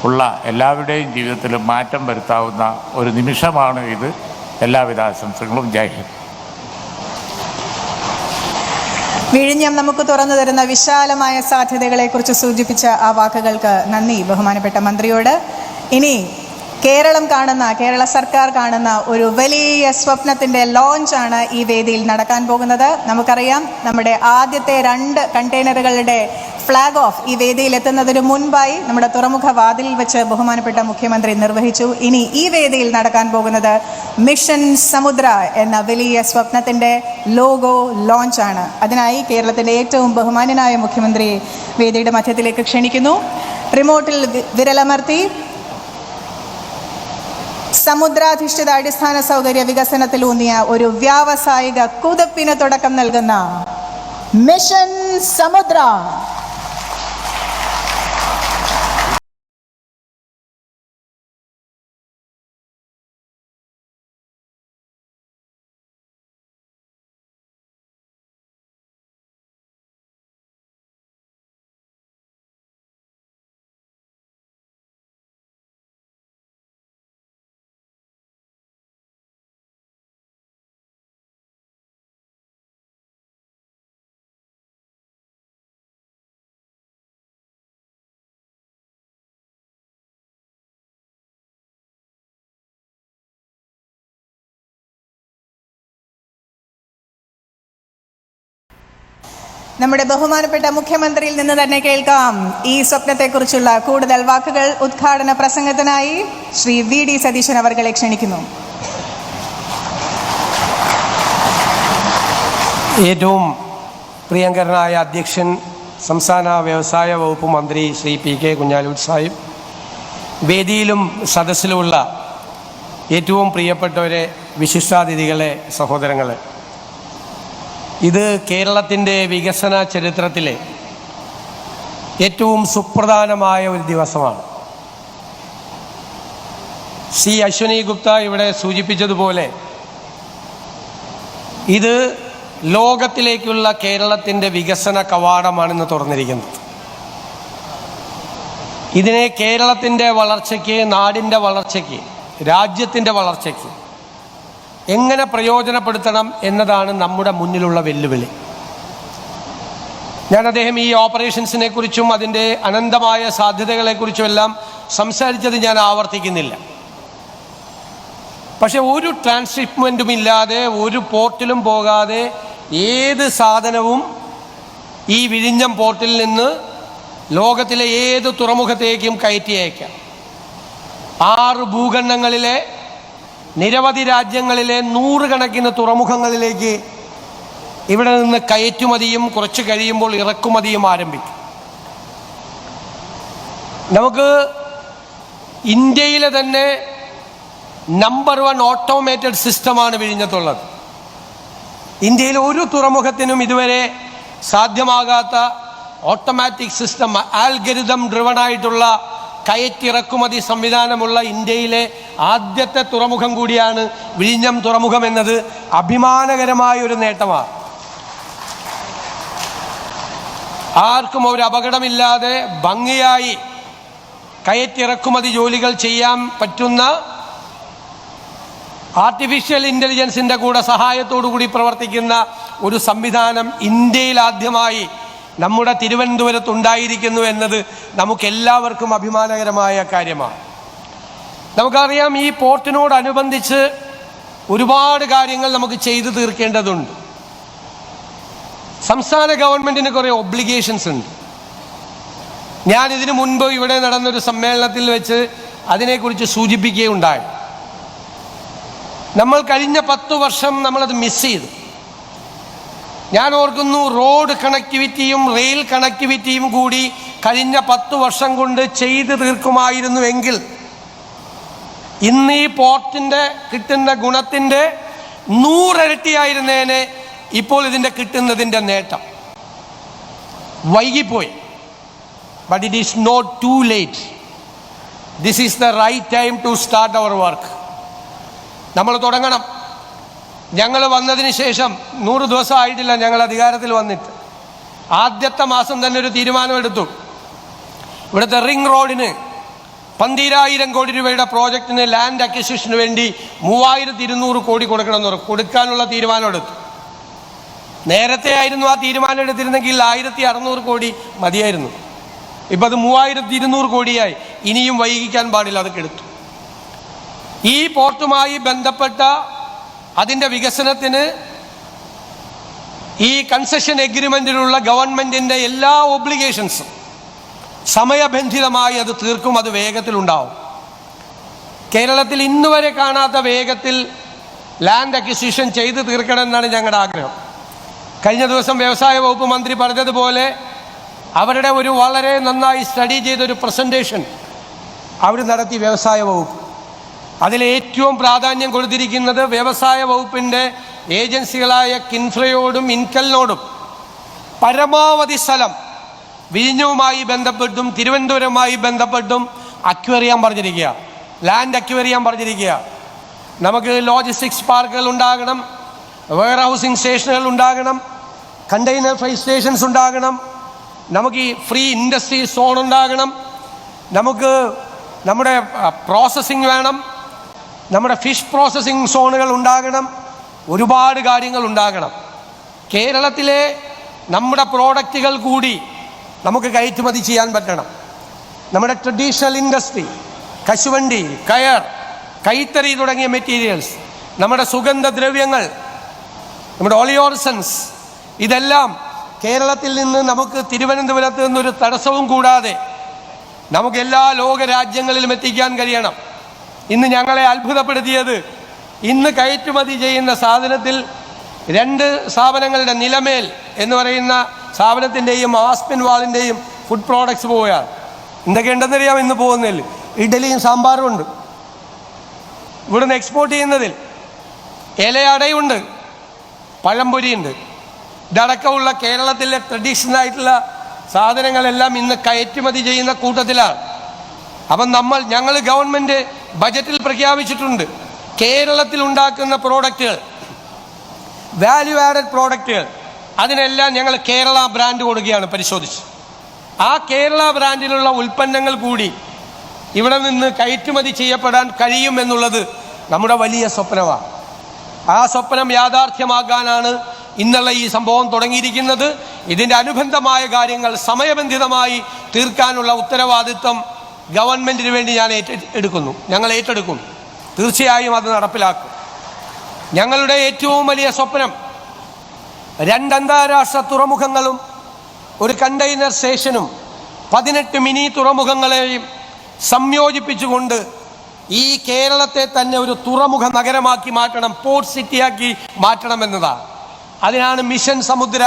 ഉള്ള എല്ലാവരുടെയും ജീവിതത്തിൽ മാറ്റം വരുത്താവുന്ന ഒരു നിമിഷമാണ് ഇത്. എല്ലാവിധ ആശംസകളും. ജയ് ഹിന്ദ്. വിഴിഞ്ഞം നമുക്ക് തുറന്നു തരുന്ന വിശാലമായ സാധ്യതകളെക്കുറിച്ച് സൂചിപ്പിച്ച ആ വാക്കുകൾക്ക് നന്ദി ബഹുമാനപ്പെട്ട മന്ത്രിയോട്. ഇനി കേരള സർക്കാർ കാണുന്ന ഒരു വലിയ സ്വപ്നത്തിൻ്റെ ലോഞ്ചാണ് ഈ വേദിയിൽ നടക്കാൻ പോകുന്നത്. നമുക്കറിയാം, നമ്മുടെ ആദ്യത്തെ 2 കണ്ടെയ്നറുകളുടെ ഫ്ലാഗ് ഓഫ് ഈ വേദിയിൽ എത്തുന്നതിന് മുൻപായി നമ്മുടെ തുറമുഖ വാതിലിൽ വെച്ച് ബഹുമാനപ്പെട്ട മുഖ്യമന്ത്രി നിർവഹിച്ചു. ഇനി ഈ വേദിയിൽ നടക്കാൻ പോകുന്നത് മിഷൻ സമുദ്ര എന്ന വലിയ സ്വപ്നത്തിൻ്റെ ലോഗോ ലോഞ്ചാണ്. അതിനായി കേരളത്തിൻ്റെ ഏറ്റവും ബഹുമാന്യനായ മുഖ്യമന്ത്രി വേദിയുടെ മധ്യത്തിലേക്ക് ക്ഷണിക്കുന്നു. റിമോട്ടിൽ വിരലമർത്തി സമുദ്രാധിഷ്ഠിത അടിസ്ഥാന സൗകര്യ വികസനത്തിലൂന്നിയ ഒരു വ്യാവസായിക കുതിപ്പിന് തുടക്കം നൽകുന്ന മിഷൻ സമുദ്ര. നമ്മുടെ ബഹുമാനപ്പെട്ട മുഖ്യമന്ത്രിയിൽ നിന്ന് തന്നെ കേൾക്കാം ഈ സ്വപ്നത്തെക്കുറിച്ചുള്ള കൂടുതൽ വാക്കുകൾ. ഉദ്ഘാടന പ്രസംഗത്തിനായി ശ്രീ VD സതീശൻ അവർകളെ ക്ഷണിക്കുന്നു. ഏറ്റവും പ്രിയങ്കരനായ അധ്യക്ഷൻ സംസ്ഥാന വ്യവസായ വകുപ്പ് മന്ത്രി ശ്രീ PK കുഞ്ഞാലിക്കുട്ടി സാഹിബ്, വേദിയിലും സദസ്സിലുമുള്ള ഏറ്റവും പ്രിയപ്പെട്ടവരെ, വിശിഷ്ടാതിഥികളെ, സഹോദരങ്ങളെ, ഇത് കേരളത്തിൻ്റെ വികസന ചരിത്രത്തിലെ ഏറ്റവും സുപ്രധാനമായ ഒരു ദിവസമാണ്. ശ്രീ അശ്വനി ഗുപ്ത ഇവിടെ സൂചിപ്പിച്ചതുപോലെ ഇത് ലോകത്തിലേക്കുള്ള കേരളത്തിൻ്റെ വികസന കവാടമാണിന്ന് തുറന്നിരിക്കുന്നത്. ഇതിനെ കേരളത്തിൻ്റെ വളർച്ചയ്ക്ക്, നാടിൻ്റെ വളർച്ചയ്ക്ക്, രാജ്യത്തിൻ്റെ വളർച്ചയ്ക്ക് എങ്ങനെ പ്രയോജനപ്പെടുത്തണം എന്നതാണ് നമ്മുടെ മുന്നിലുള്ള വെല്ലുവിളി. അദ്ദേഹം ഈ ഓപ്പറേഷൻസിനെ കുറിച്ചും അതിൻ്റെ അനന്തമായ സാധ്യതകളെക്കുറിച്ചുമെല്ലാം സംസാരിച്ചത് ഞാൻ ആവർത്തിക്കുന്നില്ല. പക്ഷെ ഒരു ട്രാൻസ്ഷിപ്മെൻറ്റും ഇല്ലാതെ, ഒരു പോർട്ടിലും പോകാതെ ഏത് സാധനവും ഈ വിഴിഞ്ഞം പോർട്ടിൽ നിന്ന് ലോകത്തിലെ ഏത് തുറമുഖത്തേക്കും കയറ്റി അയക്കാം. 6 ഭൂഖണ്ഡങ്ങളിലെ നിരവധി രാജ്യങ്ങളിലെ 100 കണക്കിന് തുറമുഖങ്ങളിലേക്ക് ഇവിടെ നിന്ന് കയറ്റുമതിയും കുറച്ച് കഴിയുമ്പോൾ ഇറക്കുമതിയും ആരംഭിക്കും. നമുക്ക് ഇന്ത്യയിലെ തന്നെ നമ്പർ 1 ഓട്ടോമേറ്റഡ് സിസ്റ്റമാണ് വിഴിഞ്ഞത്തുള്ളത്. ഇന്ത്യയിൽ ഒരു തുറമുഖത്തിനും ഇതുവരെ സാധ്യമാകാത്ത ഓട്ടോമാറ്റിക് സിസ്റ്റം, ആൽഗരിതം ഡ്രിവണായിട്ടുള്ള കയറ്റിറക്കുമതി സംവിധാനമുള്ള ഇന്ത്യയിലെ ആദ്യത്തെ തുറമുഖം കൂടിയാണ് വിഴിഞ്ഞം തുറമുഖം എന്നത് അഭിമാനകരമായ ഒരു നേട്ടമാണ്. ആർക്കും ഒരു അപകടമില്ലാതെ ഭംഗിയായി കയറ്റിറക്കുമതി ജോലികൾ ചെയ്യാൻ പറ്റുന്ന, ആർട്ടിഫിഷ്യൽ ഇൻ്റലിജൻസിൻ്റെ കൂടെ സഹായത്തോടു കൂടി പ്രവർത്തിക്കുന്ന ഒരു സംവിധാനം ഇന്ത്യയിൽ ആദ്യമായി നമ്മുടെ തിരുവനന്തപുരത്തുണ്ടായിരിക്കുന്നു എന്നത് നമുക്കെല്ലാവർക്കും അഭിമാനകരമായ കാര്യമാണ്. നമുക്കറിയാം, ഈ പോർട്ടിനോടനുബന്ധിച്ച് ഒരുപാട് കാര്യങ്ങൾ നമുക്ക് ചെയ്തു തീർക്കേണ്ടതുണ്ട്. സംസ്ഥാന ഗവൺമെൻറ്റിന് കുറേ ഒബ്ലിഗേഷൻസ് ഉണ്ട്. ഞാനിതിനു മുൻപ് ഇവിടെ നടന്നൊരു സമ്മേളനത്തിൽ വെച്ച് അതിനെക്കുറിച്ച് സൂചിപ്പിക്കുകയുണ്ടായി. നമ്മൾ കഴിഞ്ഞ 10 വർഷം നമ്മളത് മിസ് ചെയ്തു. ഞാൻ ഓർക്കുന്നു, റോഡ് കണക്ടിവിറ്റിയും റെയിൽ കണക്ടിവിറ്റിയും കൂടി കഴിഞ്ഞ 10 വർഷം കൊണ്ട് ചെയ്തു തീർക്കുമായിരുന്നുവെങ്കിൽ ഇന്ന് ഈ പോർട്ടിൻ്റെ കിട്ടുന്ന ഗുണത്തിൻ്റെ 100 ഇരട്ടിയായിരുന്നേനെ ഇപ്പോൾ ഇതിൻ്റെ കിട്ടുന്നതിൻ്റെ നേട്ടം. വൈകിപ്പോയി. But it is not too late. This is the right time to start our work. നമ്മൾ തുടങ്ങണം. ഞങ്ങൾ വന്നതിന് ശേഷം 100 ദിവസം ആയിട്ടില്ല ഞങ്ങൾ അധികാരത്തിൽ വന്നിട്ട്. ആദ്യത്തെ മാസം തന്നെ ഒരു തീരുമാനമെടുത്തു. ഇവിടുത്തെ റിംഗ് റോഡിന് 12,000 കോടി രൂപയുടെ പ്രോജക്റ്റിന് ലാൻഡ് അക്വിസിഷന് വേണ്ടി 3,200 കോടി കൊടുക്കണമെന്ന് പറഞ്ഞു. കൊടുക്കാനുള്ള തീരുമാനമെടുത്തു. നേരത്തെ ആയിരുന്നു ആ തീരുമാനം എടുത്തിരുന്നെങ്കിൽ 1,600 കോടി മതിയായിരുന്നു. ഇപ്പം അത് 3,200 കോടിയായി. ഇനിയും വൈകിക്കാൻ പാടില്ല, അതൊക്കെ എടുത്തു. ഈ പോർട്ടുമായി ബന്ധപ്പെട്ട അതിൻ്റെ വികസനത്തിന് ഈ കൺസെഷൻ എഗ്രിമെൻറ്റിലുള്ള ഗവൺമെൻറ്റിൻ്റെ എല്ലാ ഒബ്ലിഗേഷൻസും സമയബന്ധിതമായി അത് തീർക്കും. അത് വേഗത്തിലുണ്ടാവും. കേരളത്തിൽ ഇന്ന് വരെ കാണാത്ത വേഗത്തിൽ ലാൻഡ് അക്വിസിഷൻ ചെയ്ത് തീർക്കണമെന്നാണ് ഞങ്ങളുടെ ആഗ്രഹം. കഴിഞ്ഞ ദിവസം വ്യവസായ വകുപ്പ് മന്ത്രി പറഞ്ഞതുപോലെ അവരുടെ ഒരു വളരെ നന്നായി സ്റ്റഡി ചെയ്തൊരു പ്രസൻറ്റേഷൻ അവർ നടത്തി വ്യവസായ വകുപ്പ്. അതിലേറ്റവും പ്രാധാന്യം കൊടുത്തിരിക്കുന്നത് വ്യവസായ വകുപ്പിൻ്റെ ഏജൻസികളായ കിൻഫ്രയോടും ഇൻകലിനോടും പരമാവധി സ്ഥലം വിഴിഞ്ഞവുമായി ബന്ധപ്പെട്ടും തിരുവനന്തപുരവുമായി ബന്ധപ്പെട്ടും അക്വയർ ചെയ്യാൻ പറഞ്ഞിരിക്കുക. ലാൻഡ് അക്വയർ ചെയ്യാൻ പറഞ്ഞിരിക്കുക. നമുക്ക് ലോജിസ്റ്റിക്സ് പാർക്കുകൾ ഉണ്ടാകണം, വെയർ ഹൗസിംഗ് സ്റ്റേഷനുകൾ ഉണ്ടാകണം, കണ്ടെയ്നർ ഫ്രൈറ്റ് സ്റ്റേഷൻസ് ഉണ്ടാകണം, നമുക്ക് ഈ ഫ്രീ ഇൻഡസ്ട്രി സോൺ ഉണ്ടാകണം, നമുക്ക് നമ്മുടെ പ്രോസസ്സിംഗ് വേണം, നമ്മുടെ ഫിഷ് പ്രോസസ്സിംഗ് സോണുകൾ ഉണ്ടാകണം, ഒരുപാട് കാര്യങ്ങൾ ഉണ്ടാകണം. കേരളത്തിലെ നമ്മുടെ പ്രോഡക്റ്റുകൾ കൂടി നമുക്ക് കയറ്റുമതി ചെയ്യാൻ പറ്റണം. നമ്മുടെ ട്രഡീഷണൽ ഇൻഡസ്ട്രി, കശുവണ്ടി, കയർ, കൈത്തറി തുടങ്ങിയ മെറ്റീരിയൽസ്, നമ്മുടെ സുഗന്ധദ്രവ്യങ്ങൾ, നമ്മുടെ ഒളിയോർസൻസ്, ഇതെല്ലാം കേരളത്തിൽ നിന്ന് നമുക്ക് തിരുവനന്തപുരത്ത് നിന്നൊരു തടസ്സവും കൂടാതെ നമുക്ക് എല്ലാ ലോക രാജ്യങ്ങളിലും എത്തിക്കാൻ കഴിയണം. ഇന്ന് ഞങ്ങളെ അത്ഭുതപ്പെടുത്തിയത്, ഇന്ന് കയറ്റുമതി ചെയ്യുന്ന സാധനത്തിൽ 2 സ്ഥാപനങ്ങളുടെ നിലമേൽ എന്ന് പറയുന്ന സ്ഥാപനത്തിൻ്റെയും ആസ്പിൻ വാളിൻ്റെയും ഫുഡ് പ്രോഡക്ട്സ് പോവുകയാണ്. എന്തൊക്കെ ഉണ്ടെന്നറിയാം ഇന്ന് പോകുന്നതിൽ? ഇഡലിയും സാമ്പാറും ഉണ്ട്. ഇവിടുന്ന് എക്സ്പോർട്ട് ചെയ്യുന്നതിൽ ഇലയടയുണ്ട്, പഴംപൊരിയുണ്ട്. ഇതടക്കമുള്ള കേരളത്തിലെ ട്രഡീഷണൽ ആയിട്ടുള്ള സാധനങ്ങളെല്ലാം ഇന്ന് കയറ്റുമതി ചെയ്യുന്ന കൂട്ടത്തിലാണ്. അപ്പം ഞങ്ങൾ ഗവൺമെൻറ് ബജറ്റിൽ പ്രഖ്യാപിച്ചിട്ടുണ്ട്, കേരളത്തിൽ ഉണ്ടാക്കുന്ന പ്രോഡക്റ്റുകൾ, വാല്യൂ ആഡഡ് പ്രോഡക്റ്റുകൾ, അതിനെല്ലാം ഞങ്ങൾ കേരള ബ്രാൻഡ് കൊടുക്കുകയാണ് പരിശോധിച്ച്. ആ കേരള ബ്രാൻഡിലുള്ള ഉൽപ്പന്നങ്ങൾ കൂടി ഇവിടെ നിന്ന് കയറ്റുമതി ചെയ്യപ്പെടാൻ കഴിയുമെന്നുള്ളത് നമ്മുടെ വലിയ സ്വപ്നമാണ്. ആ സ്വപ്നം യാഥാർത്ഥ്യമാക്കാനാണ് ഇന്നുള്ള ഈ സംഭവം തുടങ്ങിയിരിക്കുന്നത്. ഇതിൻ്റെ അനുബന്ധമായ കാര്യങ്ങൾ സമയബന്ധിതമായി തീർക്കാനുള്ള ഉത്തരവാദിത്വം ഗവൺമെൻറ്റിന് വേണ്ടി ഞങ്ങൾ ഏറ്റെടുക്കും. തീർച്ചയായും അത് നടപ്പിലാക്കും. ഞങ്ങളുടെ ഏറ്റവും വലിയ സ്വപ്നം 2 അന്താരാഷ്ട്ര തുറമുഖങ്ങളും ഒരു കണ്ടെയ്നർ സ്റ്റേഷനും 18 മിനി തുറമുഖങ്ങളെയും സംയോജിപ്പിച്ചുകൊണ്ട് ഈ കേരളത്തെ തന്നെ ഒരു തുറമുഖ നഗരമാക്കി മാറ്റണം, പോർട്ട് സിറ്റിയാക്കി മാറ്റണമെന്നതാണ്. അതിനാണ് മിഷൻ സമുദ്ര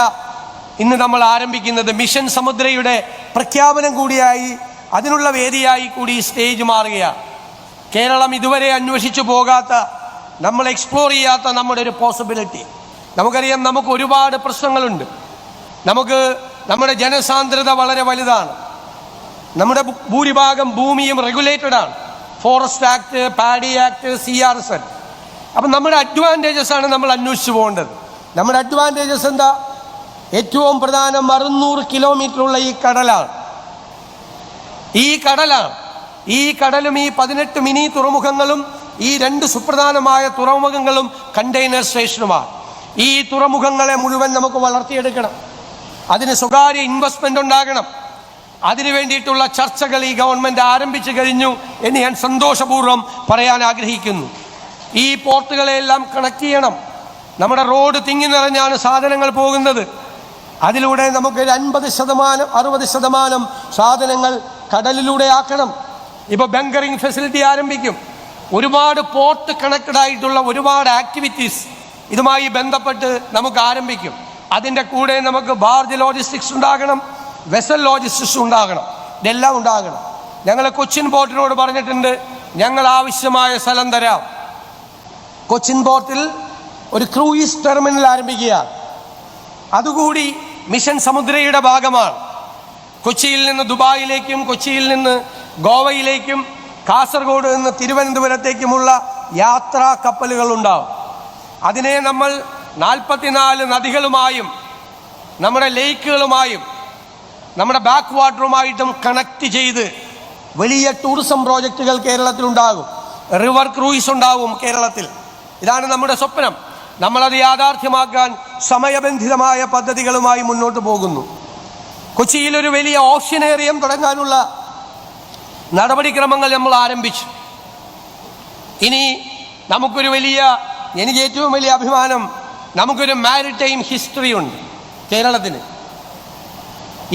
ഇന്ന് നമ്മൾ ആരംഭിക്കുന്നത്. മിഷൻ സമുദ്രയുടെ പ്രഖ്യാപനം കൂടിയായി, അതിനുള്ള വേദിയായി കൂടി ഈ സ്റ്റേജ് മാറുകയാണ്. കേരളം ഇതുവരെ അന്വേഷിച്ചു പോകാത്ത, നമ്മൾ എക്സ്പ്ലോർ ചെയ്യാത്ത നമ്മുടെ ഒരു പോസിബിലിറ്റി. നമുക്കറിയാം, നമുക്ക് ഒരുപാട് പ്രശ്നങ്ങളുണ്ട്. നമ്മുടെ ജനസാന്ദ്രത വളരെ വലുതാണ്. നമ്മുടെ ഭൂരിഭാഗം ഭൂമിയും റെഗുലേറ്റഡ് ആണ്. Forest act, paddy act, CRZ. അപ്പം നമ്മുടെ അഡ്വാൻറ്റേജസ് ആണ് നമ്മൾ അന്വേഷിച്ചു പോകേണ്ടത്. നമ്മുടെ അഡ്വാൻറ്റേജസ് എന്താ? ഏറ്റവും പ്രധാനം 600 കിലോമീറ്ററുള്ള ഈ കടലാണ്. ഈ കടലും ഈ 18 മിനി തുറമുഖങ്ങളും ഈ 2 സുപ്രധാനമായ തുറമുഖങ്ങളും കണ്ടെയ്നർ സ്റ്റേഷനുമാണ്. ഈ തുറമുഖങ്ങളെ മുഴുവൻ നമുക്ക് വളർത്തിയെടുക്കണം. അതിന് സ്വകാര്യ ഇൻവെസ്റ്റ്മെൻ്റ് ഉണ്ടാകണം. അതിനു വേണ്ടിയിട്ടുള്ള ചർച്ചകൾ ഈ ഗവൺമെൻറ് ആരംഭിച്ചു കഴിഞ്ഞു എന്ന് ഞാൻ സന്തോഷപൂർവ്വം പറയാൻ ആഗ്രഹിക്കുന്നു. ഈ പോർട്ടുകളെല്ലാം കണക്ട് ചെയ്യണം. നമ്മുടെ റോഡ് തിങ്ങി നിറഞ്ഞാണ് സാധനങ്ങൾ പോകുന്നത്. അതിലൂടെ നമുക്ക് 50%, 60% സാധനങ്ങൾ കടലിലൂടെ ആക്കണം. ഇപ്പോൾ ബങ്കറിംഗ് ഫെസിലിറ്റി ആരംഭിക്കും. ഒരുപാട് പോർട്ട് കണക്റ്റഡ് ആയിട്ടുള്ള ഒരുപാട് ആക്ടിവിറ്റീസ് ഇതുമായി ബന്ധപ്പെട്ട് നമുക്ക് ആരംഭിക്കും. അതിൻ്റെ കൂടെ നമുക്ക് ബാർജ് ലോജിസ്റ്റിക്സ് ഉണ്ടാകണം, വെസൽ ലോജിസ്റ്റിക്സ് ഉണ്ടാകണം. ഇതെല്ലാം ഉണ്ടാകണം. ഞങ്ങൾ കൊച്ചിൻ പോർട്ടിനോട് പറഞ്ഞിട്ടുണ്ട്, ഞങ്ങൾ ആവശ്യമായ സ്ഥലം തരാം. കൊച്ചിൻ പോർട്ടിൽ ഒരു ക്രൂയിസ് ടെർമിനൽ ആരംഭിക്കുക. അതുകൂടി മിഷൻ സമുദ്രയുടെ ഭാഗമാണ്. കൊച്ചിയിൽ നിന്ന് ദുബായിലേക്കും, കൊച്ചിയിൽ നിന്ന് ഗോവയിലേക്കും, കാസർഗോഡ് നിന്ന് തിരുവനന്തപുരത്തേക്കുമുള്ള യാത്രാ കപ്പലുകൾ ഉണ്ടാവും. അതിനെ നമ്മൾ 44 നദികളുമായും നമ്മുടെ ലേക്കുകളുമായും നമ്മുടെ ബാക്ക് വാട്ടറുമായിട്ടും കണക്ട് ചെയ്ത് വലിയ ടൂറിസം പ്രോജക്റ്റുകൾ കേരളത്തിലുണ്ടാകും. റിവർ ക്രൂയിസ് ഉണ്ടാവും കേരളത്തിൽ. ഇതാണ് നമ്മുടെ സ്വപ്നം. നമ്മളത് യാഥാർത്ഥ്യമാക്കാൻ സമയബന്ധിതമായ പദ്ധതികളുമായി മുന്നോട്ട് പോകുന്നു. കൊച്ചിയിൽ ഒരു വലിയ ഓഷ്യനേറിയം തുടങ്ങാനുള്ള നടപടിക്രമങ്ങൾ നമ്മൾ ആരംഭിച്ചു. ഇനി എനിക്ക് ഏറ്റവും വലിയ അഭിമാനം, നമുക്കൊരു മാരിടൈം ഹിസ്റ്ററി ഉണ്ട് കേരളത്തിന്.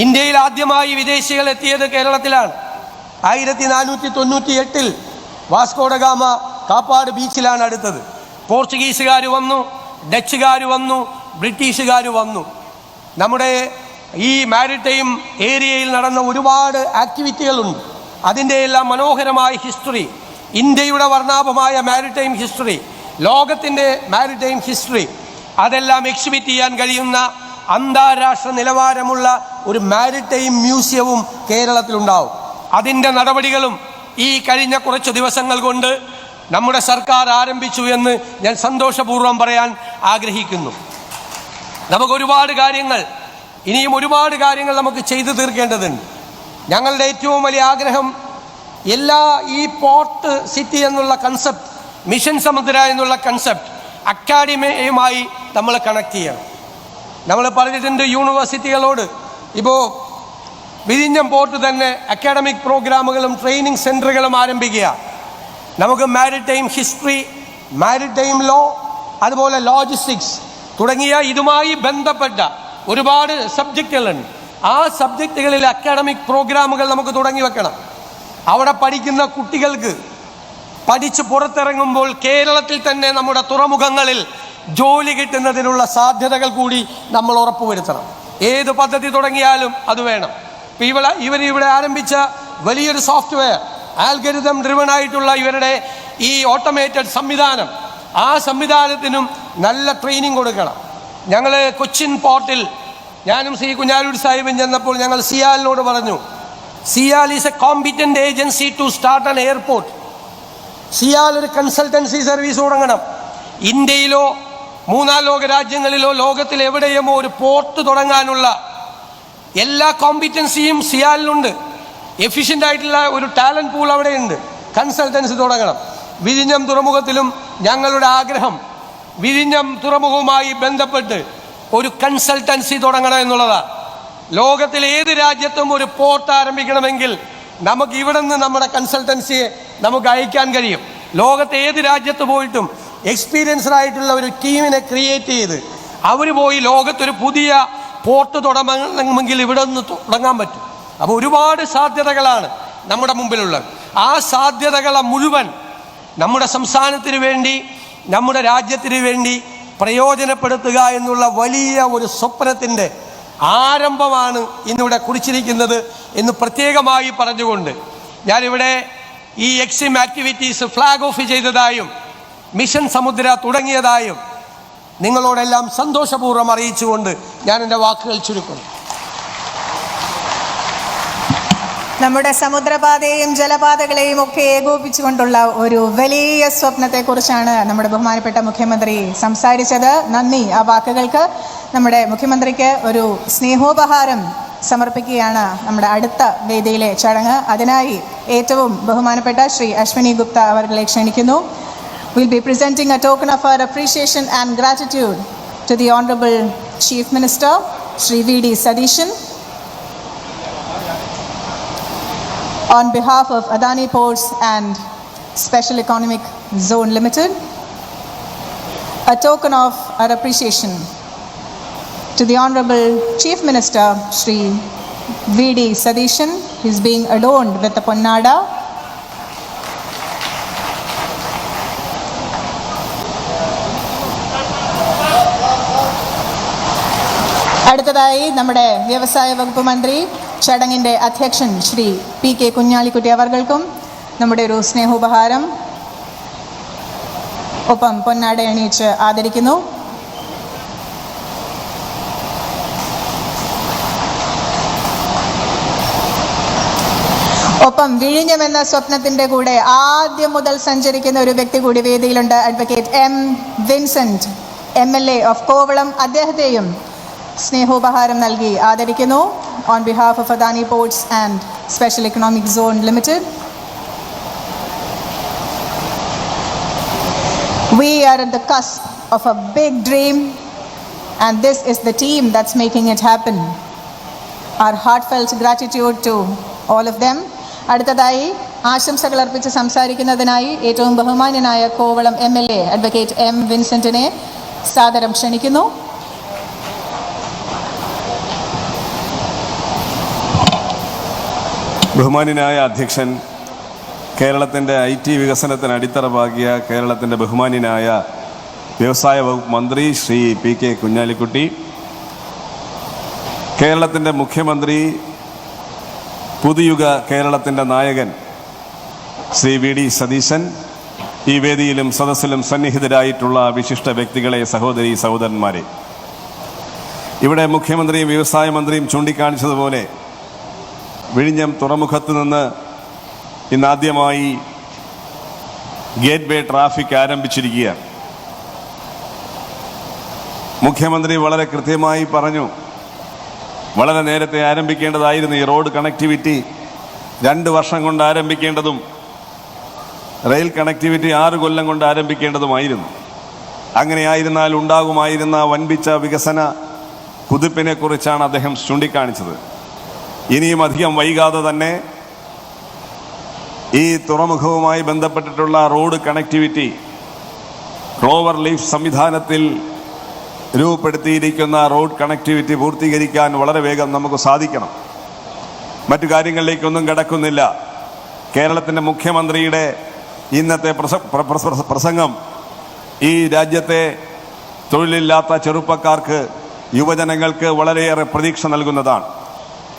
ഇന്ത്യയിൽ ആദ്യമായി വിദേശികൾ എത്തിയത് കേരളത്തിലാണ്. 1498 വാസ്കോഡഗാമ കാപ്പാട് ബീച്ചിലാണ് അടുത്തത്. പോർച്ചുഗീസുകാർ വന്നു, ഡച്ചുകാർ വന്നു, ബ്രിട്ടീഷുകാർ വന്നു. നമ്മുടെ ഈ മാരിടൈം ഏരിയയിൽ നടന്ന ഒരുപാട് ആക്ടിവിറ്റികളുണ്ട്. അതിൻ്റെ എല്ലാം മനോഹരമായ ഹിസ്റ്ററി, ഇന്ത്യയുടെ വർണ്ണാഭമായ മാരിടൈം ഹിസ്റ്ററി, ലോകത്തിൻ്റെ മാരിടൈം ഹിസ്റ്ററി, അതെല്ലാം എക്സിബിറ്റ് ചെയ്യാൻ കഴിയുന്ന അന്താരാഷ്ട്ര നിലവാരമുള്ള ഒരു മാരിടൈം മ്യൂസിയവും കേരളത്തിലുണ്ടാവും. അതിൻ്റെ നടപടികളും ഈ കഴിഞ്ഞ കുറച്ച് ദിവസങ്ങൾ കൊണ്ട് നമ്മുടെ സർക്കാർ ആരംഭിച്ചു എന്ന് ഞാൻ സന്തോഷപൂർവ്വം പറയാൻ ആഗ്രഹിക്കുന്നു. ഇനിയും ഒരുപാട് കാര്യങ്ങൾ നമുക്ക് ചെയ്തു തീർക്കേണ്ടതുണ്ട്. ഞങ്ങളുടെ ഏറ്റവും വലിയ ആഗ്രഹം, ഈ പോർട്ട് സിറ്റി എന്നുള്ള കൺസെപ്റ്റ്, മിഷൻ സമുദ്ര എന്നുള്ള കൺസെപ്റ്റ് അക്കാഡമിയുമായി നമ്മൾ കണക്ട് ചെയ്യണം. നമ്മൾ പറഞ്ഞിട്ടുണ്ട് യൂണിവേഴ്സിറ്റികളോട്. ഇപ്പോൾ വിഴിഞ്ഞം പോർട്ട് തന്നെ അക്കാഡമിക് പ്രോഗ്രാമുകളും ട്രെയിനിങ് സെൻറ്ററുകളും ആരംഭിക്കുക. നമുക്ക് മാരിടൈം ഹിസ്റ്ററി, മാരിടൈം ലോ, അതുപോലെ ലോജിസ്റ്റിക്സ് തുടങ്ങിയ ഇതുമായി ബന്ധപ്പെട്ട ഒരുപാട് സബ്ജക്റ്റുകളുണ്ട്. ആ സബ്ജക്റ്റുകളിൽ അക്കാഡമിക് പ്രോഗ്രാമുകൾ നമുക്ക് തുടങ്ങി വെക്കണം. അവിടെ പഠിക്കുന്ന കുട്ടികൾക്ക് പഠിച്ച് പുറത്തിറങ്ങുമ്പോൾ കേരളത്തിൽ തന്നെ നമ്മുടെ തുറമുഖങ്ങളിൽ ജോലി കിട്ടുന്നതിനുള്ള സാധ്യതകൾ കൂടി നമ്മൾ ഉറപ്പുവരുത്തണം. ഏത് പദ്ധതി തുടങ്ങിയാലും അത് വേണം. ഇവർ ഇവിടെ ആരംഭിച്ച വലിയൊരു സോഫ്റ്റ്വെയർ, ആൽഗരിതം ഡ്രിവൺ ആയിട്ടുള്ള ഇവരുടെ ഈ ഓട്ടോമേറ്റഡ് സംവിധാനം, ആ സംവിധാനത്തിനും നല്ല ട്രെയിനിങ് കൊടുക്കണം. ഞങ്ങൾ കൊച്ചിൻ പോർട്ടിൽ ഞാനും ശ്രീ കുഞ്ഞാലൂർ സാഹിബും ചെന്നപ്പോൾ ഞങ്ങൾ സിയാലിനോട് പറഞ്ഞു, CIAL is a competent agency to start an airport. CIAL ഒരു കൺസൾട്ടൻസി സർവീസ് തുടങ്ങണം. ഇന്ത്യയിലോ മൂന്നാം ലോക രാജ്യങ്ങളിലോ ലോകത്തിൽ എവിടെയുമോ ഒരു പോർട്ട് തുടങ്ങാനുള്ള എല്ലാ കോമ്പിറ്റൻസിയും സിയാലിനുണ്ട്. എഫിഷ്യൻ്റ് ആയിട്ടുള്ള ഒരു ടാലൻറ്റ് പൂൾ അവിടെയുണ്ട്. കൺസൾട്ടൻസി തുടങ്ങണം. വിഴിഞ്ഞം തുറമുഖത്തിലും ഞങ്ങളുടെ ആഗ്രഹം വിഴിഞ്ഞം തുറമുഖവുമായി ബന്ധപ്പെട്ട് ഒരു കൺസൾട്ടൻസി തുടങ്ങണം എന്നുള്ളതാണ്. ലോകത്തിൽ ഏത് രാജ്യത്തും ഒരു പോർട്ട് ആരംഭിക്കണമെങ്കിൽ നമുക്ക് ഇവിടെ നിന്ന് നമ്മുടെ കൺസൾട്ടൻസിയെ നമുക്ക് അയക്കാൻ കഴിയും. ലോകത്തെ ഏത് രാജ്യത്ത് പോയിട്ടും എക്സ്പീരിയൻസ്ഡ് ആയിട്ടുള്ള ഒരു ടീമിനെ ക്രിയേറ്റ് ചെയ്ത് അവർ പോയി ലോകത്തൊരു പുതിയ പോർട്ട് തുടങ്ങണമെങ്കിൽ ഇവിടെ നിന്ന് തുടങ്ങാൻ പറ്റും. അപ്പോൾ ഒരുപാട് സാധ്യതകളാണ് നമ്മുടെ മുമ്പിലുള്ളത്. ആ സാധ്യതകളെ മുഴുവൻ നമ്മുടെ സംസ്ഥാനത്തിന് വേണ്ടി, നമ്മുടെ രാജ്യത്തിന് വേണ്ടി പ്രയോജനപ്പെടുത്തുക എന്നുള്ള വലിയ ഒരു സ്വപ്നത്തിൻ്റെ ആരംഭമാണ് ഇന്നിവിടെ കുറിച്ചിരിക്കുന്നത് എന്ന് പ്രത്യേകമായി പറഞ്ഞുകൊണ്ട് ഞാനിവിടെ ഈ എക്സിം ആക്ടിവിറ്റീസ് ഫ്ലാഗ് ഓഫ് ചെയ്തതായും മിഷൻ സമുദ്ര തുടങ്ങിയതായും നിങ്ങളോടെല്ലാം സന്തോഷപൂർവ്വം അറിയിച്ചുകൊണ്ട് ഞാൻ എൻ്റെ വാക്കുകൾ ചുരുക്കുന്നു. നമ്മുടെ സമുദ്രപാതയെയും ജലപാതകളെയും ഒക്കെ ഏകോപിച്ചുകൊണ്ടുള്ള ഒരു വലിയ സ്വപ്നത്തെക്കുറിച്ചാണ് നമ്മുടെ ബഹുമാനപ്പെട്ട മുഖ്യമന്ത്രി സംസാരിച്ചത്. നന്ദി ആ വാക്കുകൾക്ക്. നമ്മുടെ മുഖ്യമന്ത്രിക്ക് ഒരു സ്നേഹോപഹാരം സമർപ്പിക്കുകയാണ് നമ്മുടെ അടുത്ത വേദിയിലെ ചടങ്ങ്. അതിനായി ഏറ്റവും ബഹുമാനപ്പെട്ട ശ്രീ അശ്വിനി ഗുപ്ത അവർകളെ ക്ഷണിക്കുന്നു. We'll be presenting a token of our appreciation and gratitude to the Honorable Chief Minister, Shri V.D. Satheeshan. On behalf of Adani Ports and Special Economic Zone Limited, a token of our appreciation to the Honorable Chief Minister, Shri V.D. Satheeshan. He is being adorned with the Ponnada. അടുത്തതായി നമ്മുടെ വ്യവസായ വകുപ്പ് മന്ത്രി ചടങ്ങിൻ്റെ അധ്യക്ഷൻ Shri P.K. Kunhalikutty അവർകൾക്കും നമ്മുടെ ഒരു സ്നേഹോപഹാരം ഒപ്പം പൊന്നാട അണിയിച്ച് ആദരിക്കുന്നു. ഒപ്പം വിഴിഞ്ഞം എന്ന സ്വപ്നത്തിൻ്റെ കൂടെ ആദ്യം മുതൽ സഞ്ചരിക്കുന്ന ഒരു വ്യക്തി കൂടി വേദിയിലുണ്ട്. Advocate M. Vincent MLA of Kovalam. അദ്ദേഹത്തെയും സ്നേഹോപഹാരം നൽകി ആദരിക്കുന്നു. On behalf of Adani Ports and Special Economic Zone Limited. We are at the cusp of a big dream and this is the team that's making it happen. Our heartfelt gratitude to all of them. അടുത്തതായി ആശംസകൾ അർപ്പിച്ച് സംസാരിക്കുന്നതിനായി ഏറ്റവും ബഹുമാന്യനായ Kovalam MLA advocate M. വിൻസെന്റിനെ സാദരം ക്ഷണിക്കുന്നു. ബഹുമാന്യനായ അധ്യക്ഷൻ, കേരളത്തിൻ്റെ IT വികസനത്തിന് അടിത്തറ പാകിയ കേരളത്തിൻ്റെ ബഹുമാന്യനായ വ്യവസായ വകുപ്പ് മന്ത്രി ശ്രീ P.K. കുഞ്ഞാലിക്കുട്ടി, കേരളത്തിൻ്റെ മുഖ്യമന്ത്രി, പുതുയുഗ കേരളത്തിൻ്റെ നായകൻ ശ്രീ V.D. സതീശൻ, ഈ വേദിയിലും സദസ്സിലും സന്നിഹിതരായിട്ടുള്ള വിശിഷ്ട വ്യക്തികളെ, സഹോദരീ സഹോദരന്മാരെ, ഇവിടെ മുഖ്യമന്ത്രിയും വ്യവസായ മന്ത്രിയും ചൂണ്ടിക്കാണിച്ചതുപോലെ വിഴിഞ്ഞം തുറമുഖത്ത് നിന്ന് ഇന്നാദ്യമായി ഗേറ്റ് വേ ട്രാഫിക് ആരംഭിച്ചിരിക്കുകയാണ്. മുഖ്യമന്ത്രി വളരെ കൃത്യമായി പറഞ്ഞു, വളരെ നേരത്തെ ആരംഭിക്കേണ്ടതായിരുന്നു ഈ റോഡ് കണക്ടിവിറ്റി. 2 വർഷം കൊണ്ട് ആരംഭിക്കേണ്ടതും റെയിൽ കണക്ടിവിറ്റി 6 കൊല്ലം കൊണ്ട് ആരംഭിക്കേണ്ടതുമായിരുന്നു. അങ്ങനെയായിരുന്നാൽ ഉണ്ടാകുമായിരുന്ന വൻപിച്ച വികസന കുതിപ്പിനെ കുറിച്ചാണ് അദ്ദേഹം ചൂണ്ടിക്കാണിച്ചത്. ഇനിയും അധികം വൈകാതെ തന്നെ ഈ തുറമുഖവുമായി ബന്ധപ്പെട്ടിട്ടുള്ള റോഡ് കണക്ടിവിറ്റി ക്ലോവർ ലീഫ് സംവിധാനത്തിൽ രൂപപ്പെടുത്തിയിരിക്കുന്ന റോഡ് കണക്ടിവിറ്റി പൂർത്തീകരിക്കാൻ വളരെ വേഗം നമുക്ക് സാധിക്കണം. മറ്റു കാര്യങ്ങളിലേക്കൊന്നും കടക്കുന്നില്ല. കേരളത്തിൻ്റെ മുഖ്യമന്ത്രിയുടെ ഇന്നത്തെ പ്രസംഗം ഈ രാജ്യത്തെ തൊഴിലില്ലാത്ത ചെറുപ്പക്കാർക്ക്, യുവജനങ്ങൾക്ക് വളരെയേറെ പ്രതീക്ഷ നൽകുന്നതാണ്.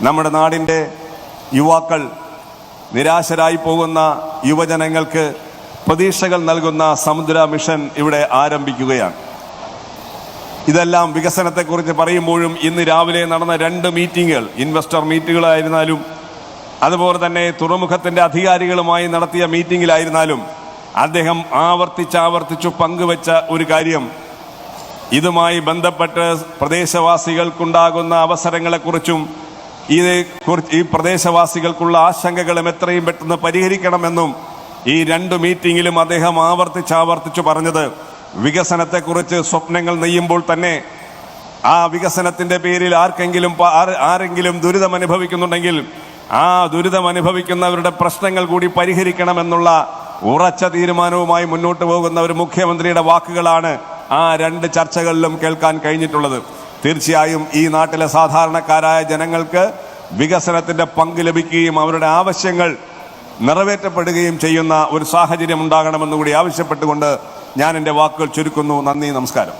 നമ്മുടെ നാടിൻ്റെ യുവാക്കൾ, നിരാശരായി പോകുന്ന യുവജനങ്ങൾക്ക് പ്രതീക്ഷകൾ നൽകുന്ന സമുദ്ര മിഷൻ ഇവിടെ ആരംഭിക്കുകയാണ്. ഇതെല്ലാം വികസനത്തെക്കുറിച്ച് പറയുമ്പോഴും ഇന്ന് രാവിലെ നടന്ന 2 മീറ്റിങ്ങുകൾ, ഇൻവെസ്റ്റർ മീറ്റുകളായിരുന്നാലും അതുപോലെ തന്നെ തുറമുഖത്തിൻ്റെ അധികാരികളുമായി നടത്തിയ മീറ്റിങ്ങിലായിരുന്നാലും അദ്ദേഹം ആവർത്തിച്ചു പങ്കുവച്ച ഒരു കാര്യം, ഇതുമായി ബന്ധപ്പെട്ട് പ്രദേശവാസികൾക്കുണ്ടാകുന്ന അവസരങ്ങളെക്കുറിച്ചും ഈ പ്രദേശവാസികൾക്കുള്ള ആശങ്കകളും എത്രയും പെട്ടെന്ന് പരിഹരിക്കണമെന്നും ഈ 2 മീറ്റിങ്ങിലും അദ്ദേഹം ആവർത്തിച്ചു പറഞ്ഞത്, വികസനത്തെക്കുറിച്ച് സ്വപ്നങ്ങൾ നെയ്യുമ്പോൾ തന്നെ ആ വികസനത്തിൻ്റെ പേരിൽ ആരെങ്കിലും ദുരിതം അനുഭവിക്കുന്നുണ്ടെങ്കിൽ ആ ദുരിതം അനുഭവിക്കുന്നവരുടെ പ്രശ്നങ്ങൾ കൂടി പരിഹരിക്കണമെന്നുള്ള ഉറച്ച തീരുമാനവുമായി മുന്നോട്ട് പോകുന്ന ഒരു മുഖ്യമന്ത്രിയുടെ വാക്കുകളാണ് ആ 2 ചർച്ചകളിലും കേൾക്കാൻ കഴിഞ്ഞിട്ടുള്ളത്. തീർച്ചയായും ഈ നാട്ടിലെ സാധാരണക്കാരായ ജനങ്ങൾക്ക് വികസനത്തിൻ്റെ പങ്ക് ലഭിക്കുകയും അവരുടെ ആവശ്യങ്ങൾ നിറവേറ്റപ്പെടുകയും ചെയ്യുന്ന ഒരു സാഹചര്യം ഉണ്ടാകണമെന്ന് കൂടി ആവശ്യപ്പെട്ടുകൊണ്ട് ഞാൻ എൻ്റെ വാക്കുകൾ ചുരുക്കുന്നു. നന്ദി, നമസ്കാരം.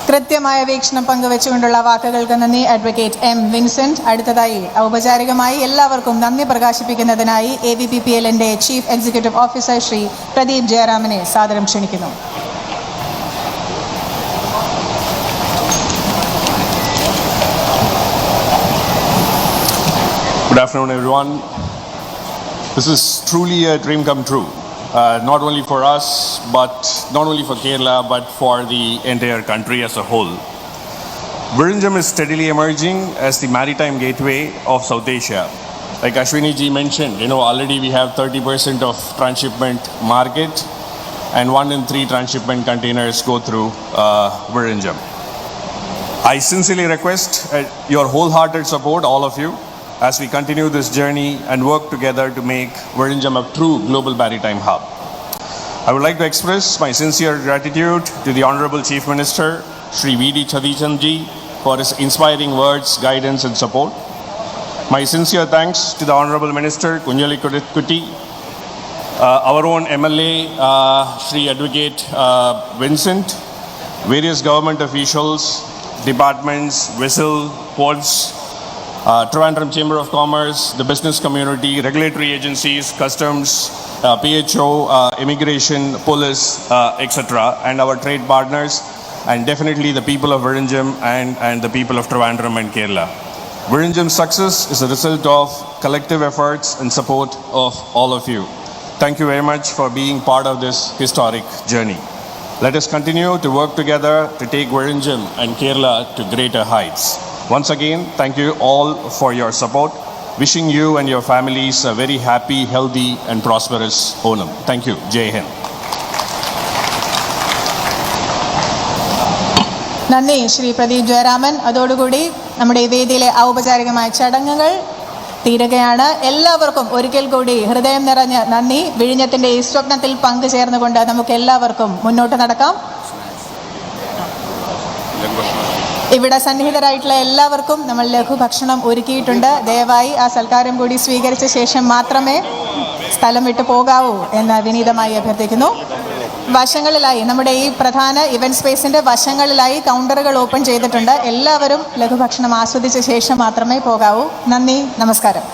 കൃത്യമായ വീക്ഷണം പങ്കുവെച്ചുകൊണ്ടുള്ള വാക്കുകൾക്ക് നന്ദി അഡ്വക്കേറ്റ് എം വിൻസെന്റ്. അടുത്തതായി ഔപചാരികമായി എല്ലാവർക്കും നന്ദി പ്രകാശിപ്പിക്കുന്നതിനായി AVPPLന്റെ chief executive officer Shri Pradeep ജയറാമനെ സാദരം ക്ഷണിക്കുന്നു. Good afternoon, everyone. This is truly a dream come true, not only for us, but not only for Kerala, but for the entire country as a whole. Vizhinjam is steadily emerging as the maritime gateway of South Asia. Like Ashwini ji mentioned, already we have 30% of transshipment market, and 1 in 3 transshipment containers go through Vizhinjam. I sincerely request your wholehearted support, all of you, as we continue this journey and work together to make Vizhinjam a true global maritime hub. I would like to express my sincere gratitude to the Honorable Chief Minister, Shri V.D. Satheeshan ji, for his inspiring words, guidance and support. My sincere thanks to the Honorable Minister, Kunjali Kutty, our own MLA, Shri Advocate Vincent, various government officials, departments, Whistle, Ports, Trivandrum Chamber of Commerce, the business community, regulatory agencies, customs, PHO, immigration, police, etc., and our trade partners, and definitely the people of Vizhinjam and the people of Trivandrum and Kerala. Vizhinjam's success is a result of collective efforts and support of all of you. Thank you very much for being part of this historic journey. Let us continue to work together to take Vizhinjam and Kerala to greater heights. Once again, thank you all for your support. Wishing you and your families a very happy, healthy and prosperous Onam. Thank you. Jai Hind. നന്ദി ശ്രീ പ്രദീപ് ജയരാമൻ. അതോടുകൂടി നമ്മുടെ ഈ വേദിയിലെ ഔപചാരികമായ ചടങ്ങുകൾ തീരുകയാണ്. എല്ലാവർക്കും ഒരിക്കൽ കൂടി ഹൃദയം നിറഞ്ഞ നന്ദി. വിഴിഞ്ഞത്തിൻ്റെ ഈ സ്വപ്നത്തിൽ പങ്കുചേർന്നുകൊണ്ട് നമുക്ക് എല്ലാവർക്കും മുന്നോട്ട് നടക്കാം. ഇവിടെ സന്നിഹിതരായിട്ടുള്ള എല്ലാവർക്കും നമ്മൾ ലഘുഭക്ഷണം ഒരുക്കിയിട്ടുണ്ട്. ദയവായി ആ സൽക്കാരം കൂടി സ്വീകരിച്ച ശേഷം മാത്രമേ സ്ഥലം വിട്ടു പോകാവൂ എന്ന് വിനീതമായി അഭ്യർത്ഥിക്കുന്നു. വശങ്ങളിലായി നമ്മുടെ ഈ പ്രധാന ഇവന്റ് സ്പേസിന്റെ വശങ്ങളിലായി കൗണ്ടറുകൾ ഓപ്പൺ ചെയ്തിട്ടുണ്ട്. എല്ലാവരും ലഘുഭക്ഷണം ആസ്വദിച്ച ശേഷം മാത്രമേ പോകാവൂ. നന്ദി, നമസ്കാരം.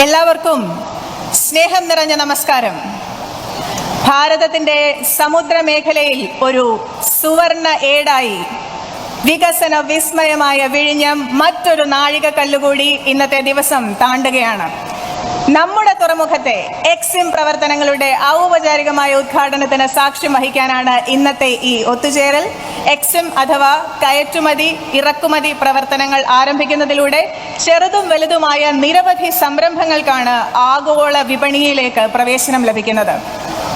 എല്ലാവർക്കും സ്നേഹം നിറഞ്ഞ നമസ്കാരം. ഭാരതത്തിൻ്റെ സമുദ്രമേഖലയിൽ ഒരു സുവർണ ഏടായി വികസന വിസ്മയമായ വിഴിഞ്ഞം മറ്റൊരു നാഴികക്കല്ലുകൂടി ഇന്നത്തെ ദിവസം താണ്ടുകയാണ്. നമ്മുടെ തുറമുഖത്തെ എക്സിം പ്രവർത്തനങ്ങളുടെ ഔപചാരികമായ ഉദ്ഘാടനത്തിന് സാക്ഷ്യം വഹിക്കാനാണ് ഇന്നത്തെ ഈ ഒത്തുചേരൽ. എക്സിം അഥവാ കയറ്റുമതി ഇറക്കുമതി പ്രവർത്തനങ്ങൾ ആരംഭിക്കുന്നതിലൂടെ ചെറുതും വലുതുമായ നിരവധി സംരംഭങ്ങൾക്കാണ് ആഗോള വിപണിയിലേക്ക് പ്രവേശനം ലഭിക്കുന്നത്.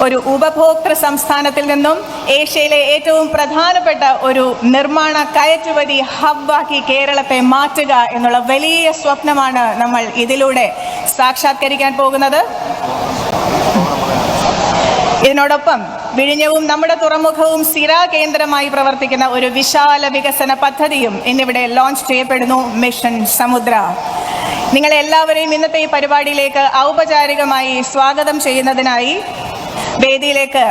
ഒരു ഉപഭോക്തൃ സംസ്ഥാനത്തിൽ നിന്നും ഏഷ്യയിലെ ഏറ്റവും പ്രധാനപ്പെട്ട ഒരു നിർമ്മാണ കയറ്റുമതി ഹബ്ബാക്കി കേരളത്തെ മാറ്റുക എന്നുള്ള വലിയ സ്വപ്നമാണ് നമ്മൾ ഇതിലൂടെ സാക്ഷാത്കരിക്കാൻ പോകുന്നത്. ഇതിനോടൊപ്പം വിഴിഞ്ഞവും നമ്മുടെ തുറമുഖവും സ്ഥിര കേന്ദ്രമായി പ്രവർത്തിക്കുന്ന ഒരു വിശാല വികസന പദ്ധതിയും ഇന്നിവിടെ ലോഞ്ച് ചെയ്യപ്പെടുന്നു, മിഷൻ സമുദ്ര. നിങ്ങളെല്ലാവരെയും ഇന്നത്തെ ഈ പരിപാടിയിലേക്ക് ഔപചാരികമായി സ്വാഗതം ചെയ്യുന്നതിനായി വേദിയിലേക്ക്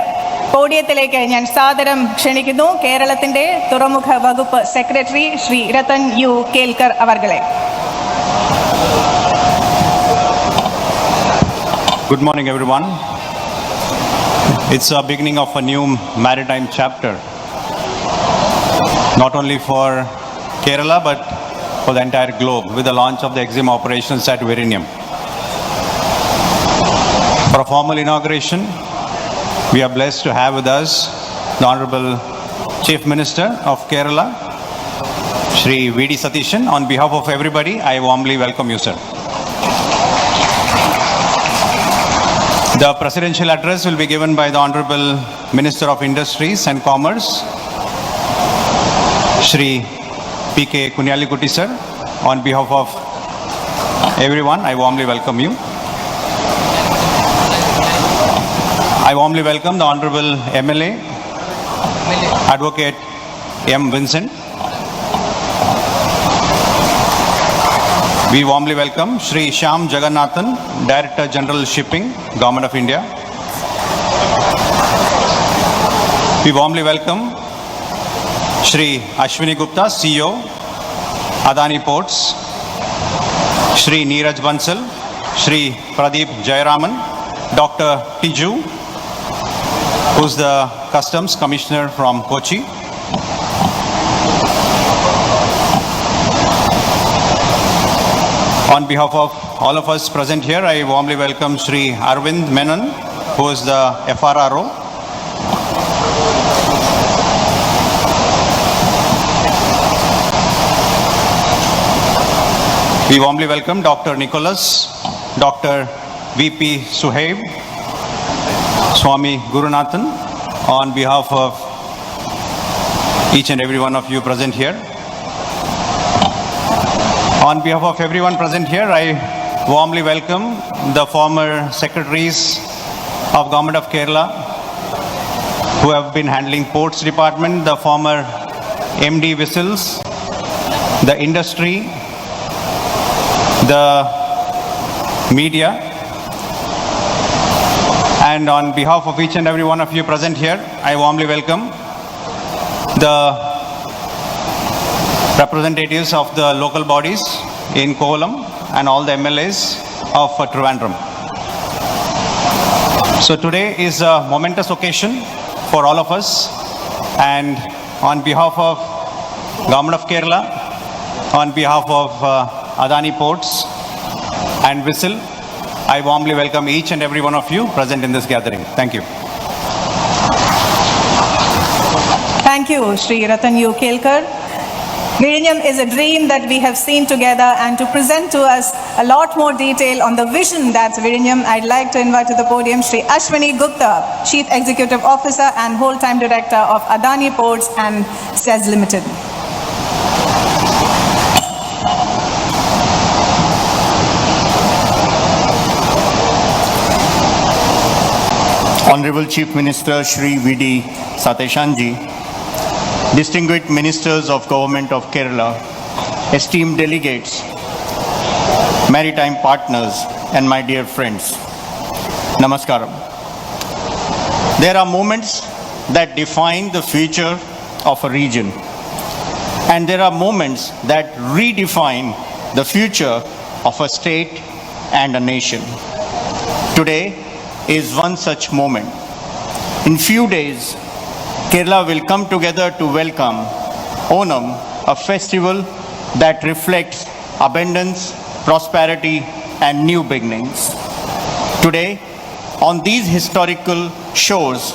പോഡിയത്തിലേക്ക് ഞാൻ സാദരം ക്ഷണിക്കുന്നു കേരളത്തിൻ്റെ തുറമുഖ വകുപ്പ് സെക്രട്ടറി ശ്രീ രത്തൻ യു കേൽക്കർ അവർകളെ. Good morning, everyone. It's a beginning of a new maritime chapter, not only for Kerala but for the entire globe, with the launch of the EXIM operations at Vizhinjam. For a formal inauguration, we are blessed to have with us the Honorable Chief Minister of Kerala, Shri V.D. Satishan. On behalf of everybody, I warmly welcome you, sir. The presidential address will be given by the Honorable Minister of Industries and Commerce, Shri P.K. Kunyalikutty, sir. On behalf of everyone, I warmly welcome you. I warmly welcome the Honorable MLA, Advocate M. Vincent. We warmly welcome Shri Shyam Jagannathan, Director General Shipping, Government of India. We warmly welcome Shri Ashwini Gupta, CEO, Adani Ports, Shri Neeraj Bansal, Shri Pradeep Jayaraman, Dr. Tiju, who's the Customs Commissioner from Kochi. On behalf of all of us present here, I warmly welcome Shri Arvind Menon, who is the FRRO. We warmly welcome Dr. Nicholas, Dr. V.P. Suhaib, Swami Gurunathan, on behalf of each and every one of you present here. On behalf of everyone present here, I warmly welcome the former secretaries of Government of Kerala who have been handling Ports Department, the former MD Whistles, the industry, the media. And on behalf of each and every one of you present here, I warmly welcome the representatives of the local bodies in Kovalam and all the MLAs of Trivandrum. So today is a momentous occasion for all of us, and on behalf of Government of Kerala, on behalf of Adani Ports and Whistle, I warmly welcome each and every one of you present in this gathering. Thank you. Thank you, Shri Ratan U. Kelkar. Vizhinjam is a dream that we have seen together, and to present to us a lot more detail on the vision that's Vizhinjam, I'd like to invite to the podium Shri Ashwini Gupta, Chief Executive Officer and Whole-Time Director of Adani Ports and SEZ Limited. Honorable Chief Minister Shri V.D. Satishan Ji, distinguished ministers of Government of Kerala, esteemed delegates, maritime partners, and my dear friends, Namaskaram. There are moments that define the future of a region, and there are moments that redefine the future of a state and a nation. Today is one such moment. In few days, Kerala will come together to welcome Onam, a festival that reflects abundance, prosperity, and new beginnings. Today, on these historical shores,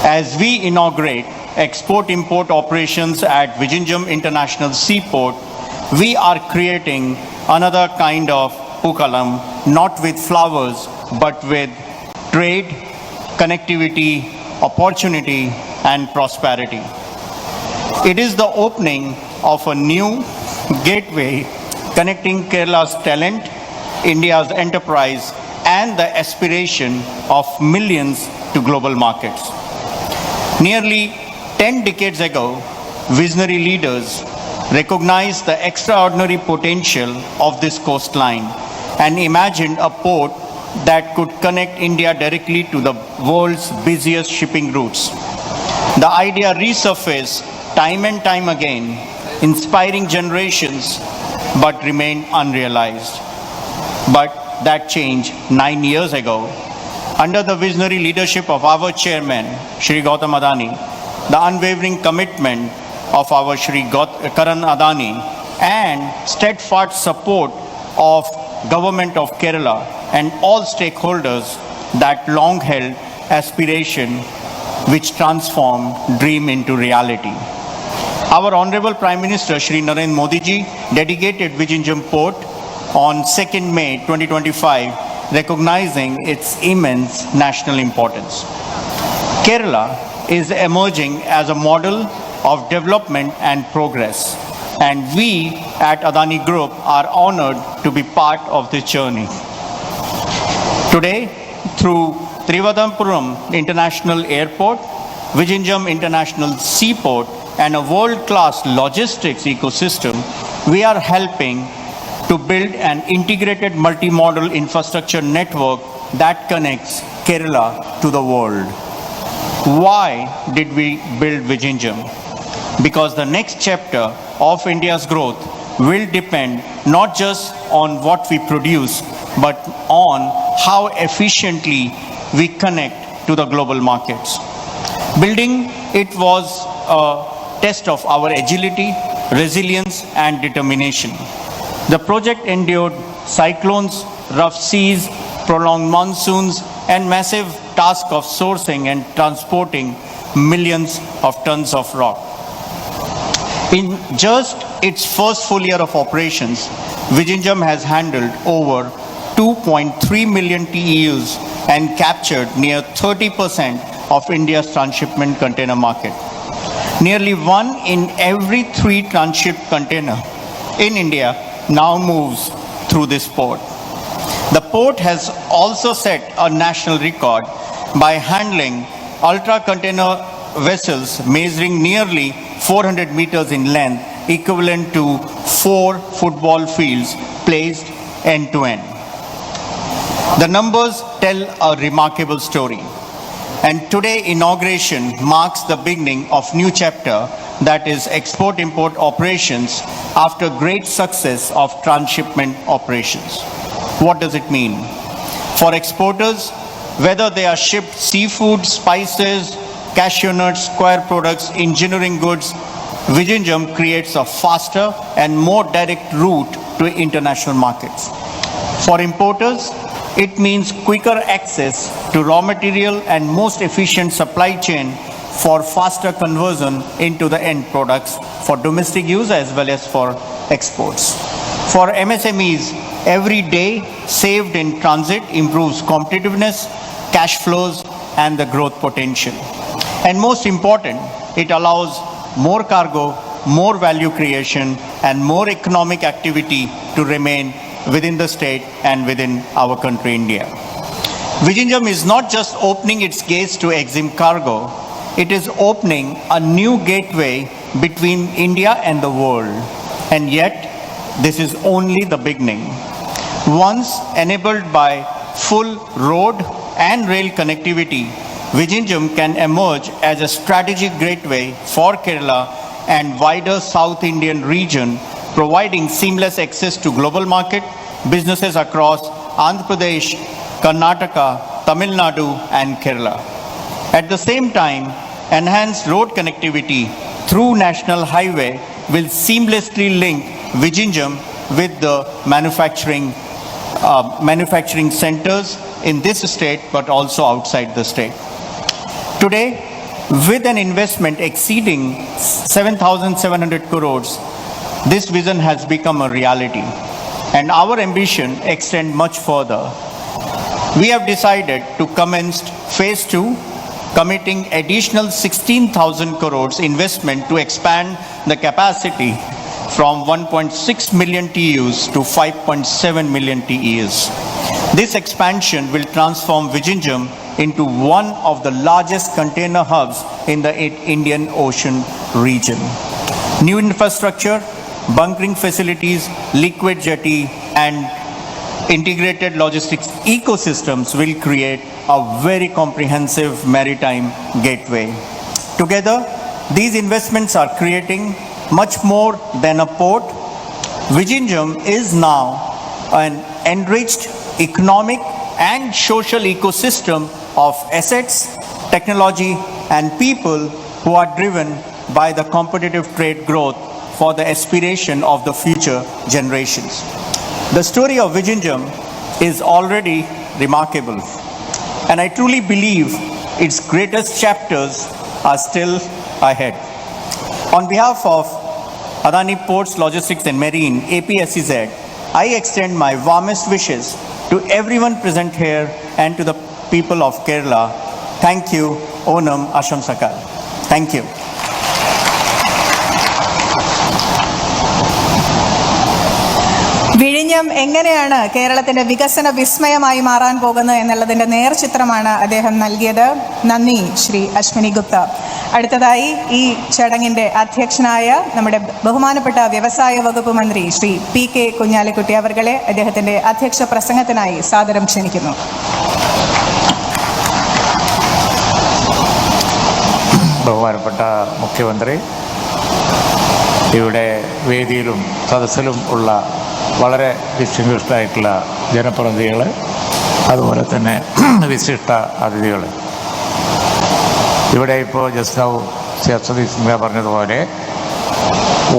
as we inaugurate export-import operations at Vizhinjam International Seaport, we are creating another kind of Pookalam, not with flowers, but with trade, connectivity, opportunity, and prosperity. It is the opening of a new gateway connecting Kerala's talent, India's enterprise, and the aspiration of millions to global markets. Nearly 10 decades ago, visionary leaders recognized the extraordinary potential of this coastline and imagined a port that could connect India directly to the world's busiest shipping routes. The idea resurfaced time and time again, inspiring generations, but remained unrealized. But that changed 9 years ago. Under the visionary leadership of our chairman, Shri Gautam Adani, the unwavering commitment of our Shri Karan Adani, and steadfast support of Government of Kerala and all stakeholders, that long-held aspiration which transformed dream into reality. Our Honorable Prime Minister Shri Narendra Modi ji dedicated Vizhinjam Port on 2nd May 2025, recognizing its immense national importance. Kerala is emerging as a model of development and progress, and we at Adani Group are honored to be part of this journey. Today, through Trivandrum International Airport, Vizhinjam International Seaport, and a world-class logistics ecosystem, we are helping to build an integrated multimodal infrastructure network that connects Kerala to the world. Why did we build Vizhinjam? Because the next chapter of India's growth will depend not just on what we produce, but on how efficiently we connect to the global markets. Building it was a test of our agility, resilience, and determination. The project endured cyclones, rough seas, prolonged monsoons, and massive task of sourcing and transporting millions of tons of rock. In just its first full year of operations, Vizhinjam has handled over 2.3 million TEUs and captured near 30% of India's transshipment container market. Nearly 1 in every 3 transshipped container in India now moves through this port. The port has also set a national record by handling ultra container vessels measuring nearly 400 meters in length, equivalent to 4 football fields placed end to end. The numbers tell a remarkable story. And today inauguration marks the beginning of new chapter, that is export-import operations after great success of transshipment operations. What does it mean? For exporters, whether they are shipped seafood, spices, cashew nuts, square products, engineering goods, Vizhinjam creates a faster and more direct route to international markets. For importers, it means quicker access to raw material and most efficient supply chain for faster conversion into the end products for domestic use as well as for exports. For MSMEs, every day saved in transit improves competitiveness, cash flows, and the growth potential. And most important, it allows more cargo, more value creation, and more economic activity to remain within the state and within our country, India. Vizhinjam is not just opening its gates to EXIM cargo, it is opening a new gateway between India and the world. And yet, this is only the beginning. Once enabled by full road and rail connectivity, Vizhinjam can emerge as a strategic gateway for Kerala and wider South Indian region, providing seamless access to global market, businesses across Andhra Pradesh, Karnataka, Tamil Nadu, and Kerala. At the same time, enhanced road connectivity through National Highway will seamlessly link Vizhinjam with the manufacturing centers in this state but also outside the state. Today, with an investment exceeding 7,700 crores, this vision has become a reality, and our ambition extends much further. We have decided to commence phase 2, committing additional 16,000 crores investment to expand the capacity from 1.6 million TEUs to 5.7 million TEUs. This expansion will transform Vizhinjam into one of the largest container hubs in the Indian Ocean region. New infrastructure, bunkering facilities, liquid jetty, and integrated logistics ecosystems will create a very comprehensive maritime gateway. Together, these investments are creating much more than a port. Vizhinjam is now an enriched economic and social ecosystem of assets, technology, and people who are driven by the competitive trade growth for the aspiration of the future generations. The story of Vizhinjam is already remarkable, and I truly believe its greatest chapters are still ahead. On behalf of Adani Ports, Logistics and Marine, APSEZ, I extend my warmest wishes to everyone present here and to the people of Kerala. Thank you. Onam Ashamsakal. Thank you. വിഴിഞ്ഞം എങ്ങനെയാണ് കേരളത്തിന്റെ വികസന വിസ്മയമായി മാറാൻ പോകുന്നത് എന്നുള്ളതിന്റെ നേർചിത്രമാണ് അദ്ദേഹം നൽകിയത്. നന്ദി ശ്രീ അശ്വിനി ഗുപ്ത. അടുത്തതായി ഈ ചടങ്ങിന്റെ അധ്യക്ഷനായ നമ്മുടെ ബഹുമാനപ്പെട്ട വ്യവസായ വകുപ്പ് മന്ത്രി ശ്രീ PK കുഞ്ഞാലിക്കുട്ടി അവർകളെ അദ്ദേഹത്തിന്റെ അധ്യക്ഷ പ്രസംഗത്തിനായി സാദരം ക്ഷണിക്കുന്നു. ബഹുമാനപ്പെട്ട മുഖ്യമന്ത്രി, ഇവിടെ വേദിയിലും സദസ്സിലും ഉള്ള വളരെ ഡിസ്റ്റിങ്വിഷ്ഡായിട്ടുള്ള ജനപ്രതിനിധികൾ, അതുപോലെ തന്നെ വിശിഷ്ട അതിഥികൾ, ഇവിടെ ഇപ്പോൾ ജസ്റ്റ് നൗ സതീഷ് സിംഹ പറഞ്ഞതുപോലെ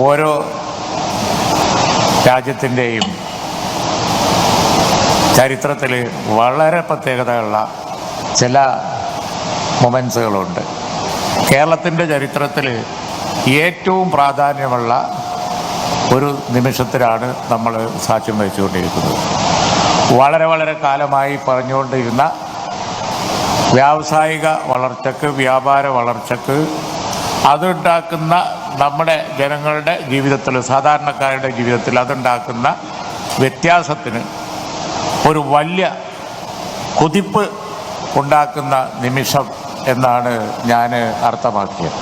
ഓരോ രാജ്യത്തിൻ്റെയും ചരിത്രത്തിൽ വളരെ പ്രത്യേകതയുള്ള ചില മൊമെൻസുകളുണ്ട്. കേരളത്തിൻ്റെ ചരിത്രത്തിൽ ഏറ്റവും പ്രാധാന്യമുള്ള ഒരു നിമിഷത്തിലാണ് നമ്മൾ സാക്ഷ്യം വഹിച്ചുകൊണ്ടിരിക്കുന്നത്. വളരെ വളരെ കാലമായി പറഞ്ഞുകൊണ്ടിരുന്ന വ്യാവസായിക വളർച്ചയ്ക്ക്, വ്യാപാര വളർച്ചയ്ക്ക്, അതുണ്ടാക്കുന്ന നമ്മുടെ ജനങ്ങളുടെ ജീവിതത്തിൽ, സാധാരണക്കാരുടെ ജീവിതത്തിൽ അതുണ്ടാക്കുന്ന വ്യത്യാസത്തിന് ഒരു വലിയ കുതിപ്പ് ഉണ്ടാക്കുന്ന നിമിഷം എന്നാണ് ഞാൻ അർത്ഥമാക്കിയത്.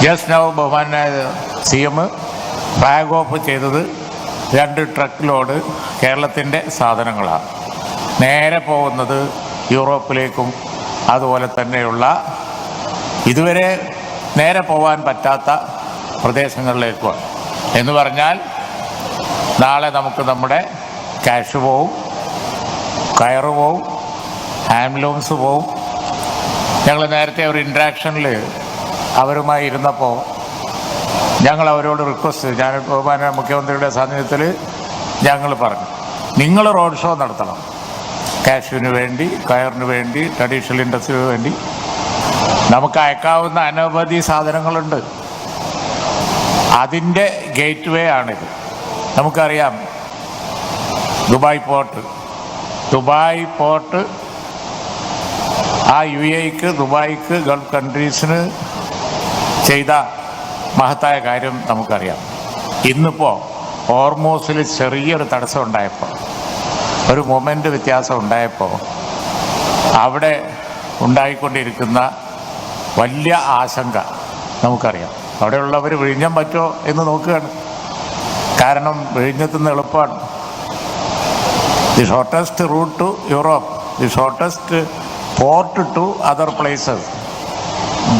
ജസ്റ്റ് നൗ ബഹുമാനായ CM ഫ്ലാഗ് ഓഫ് ചെയ്തത് 2 ട്രക്ക് ലോഡ് കേരളത്തിൻ്റെ സാധനങ്ങളാണ്. നേരെ പോകുന്നത് യൂറോപ്പിലേക്കും അതുപോലെ തന്നെയുള്ള ഇതുവരെ നേരെ പോകാൻ പറ്റാത്ത പ്രദേശങ്ങളിലേക്കുമാണ്. എന്ന് പറഞ്ഞാൽ നാളെ നമുക്ക് നമ്മുടെ ക്യാഷ് പോവും, കയറ് പോവും, ഹാൻഡ്ലൂംസ് പോവും. ഞങ്ങൾ നേരത്തെ ഒരു ഇൻട്രാക്ഷനിൽ അവരുമായി ഇരുന്നപ്പോൾ ഞങ്ങൾ അവരോട് റിക്വസ്റ്റ്, ഞാൻ ബഹുമാന മുഖ്യമന്ത്രിയുടെ സാന്നിധ്യത്തിൽ ഞങ്ങൾ പറഞ്ഞു, നിങ്ങൾ റോഡ് ഷോ നടത്തണം. കാഷ്യൂവിന് വേണ്ടി, കയറിന് വേണ്ടി, ട്രഡീഷണൽ ഇൻഡസ്ട്രിക്ക് വേണ്ടി നമുക്ക് അയക്കാവുന്ന അനവധി സാധനങ്ങളുണ്ട്. അതിൻ്റെ ഗേറ്റ് വേ ആണിത്. നമുക്കറിയാം ദുബായ് പോർട്ട് ആ UAEക്ക്, ദുബായിക്ക്, ഗൾഫ് കൺട്രീസിന് ചെയ്ത മഹത്തായ കാര്യം നമുക്കറിയാം. ഇന്നിപ്പോൾ ഹോർമൂസിൽ ചെറിയൊരു തടസ്സം ഉണ്ടായപ്പോൾ, ഒരു മൊമെൻ്റ് വ്യത്യാസം ഉണ്ടായപ്പോൾ അവിടെ ഉണ്ടായിക്കൊണ്ടിരിക്കുന്ന വലിയ ആശങ്ക നമുക്കറിയാം. അവിടെയുള്ളവർ വിഴിഞ്ഞം പറ്റുമോ എന്ന് നോക്കുകയാണ്. കാരണം വിഴിഞ്ഞത്തുനിന്ന് എളുപ്പമാണ്. The shortest route to Europe, the shortest port to other places.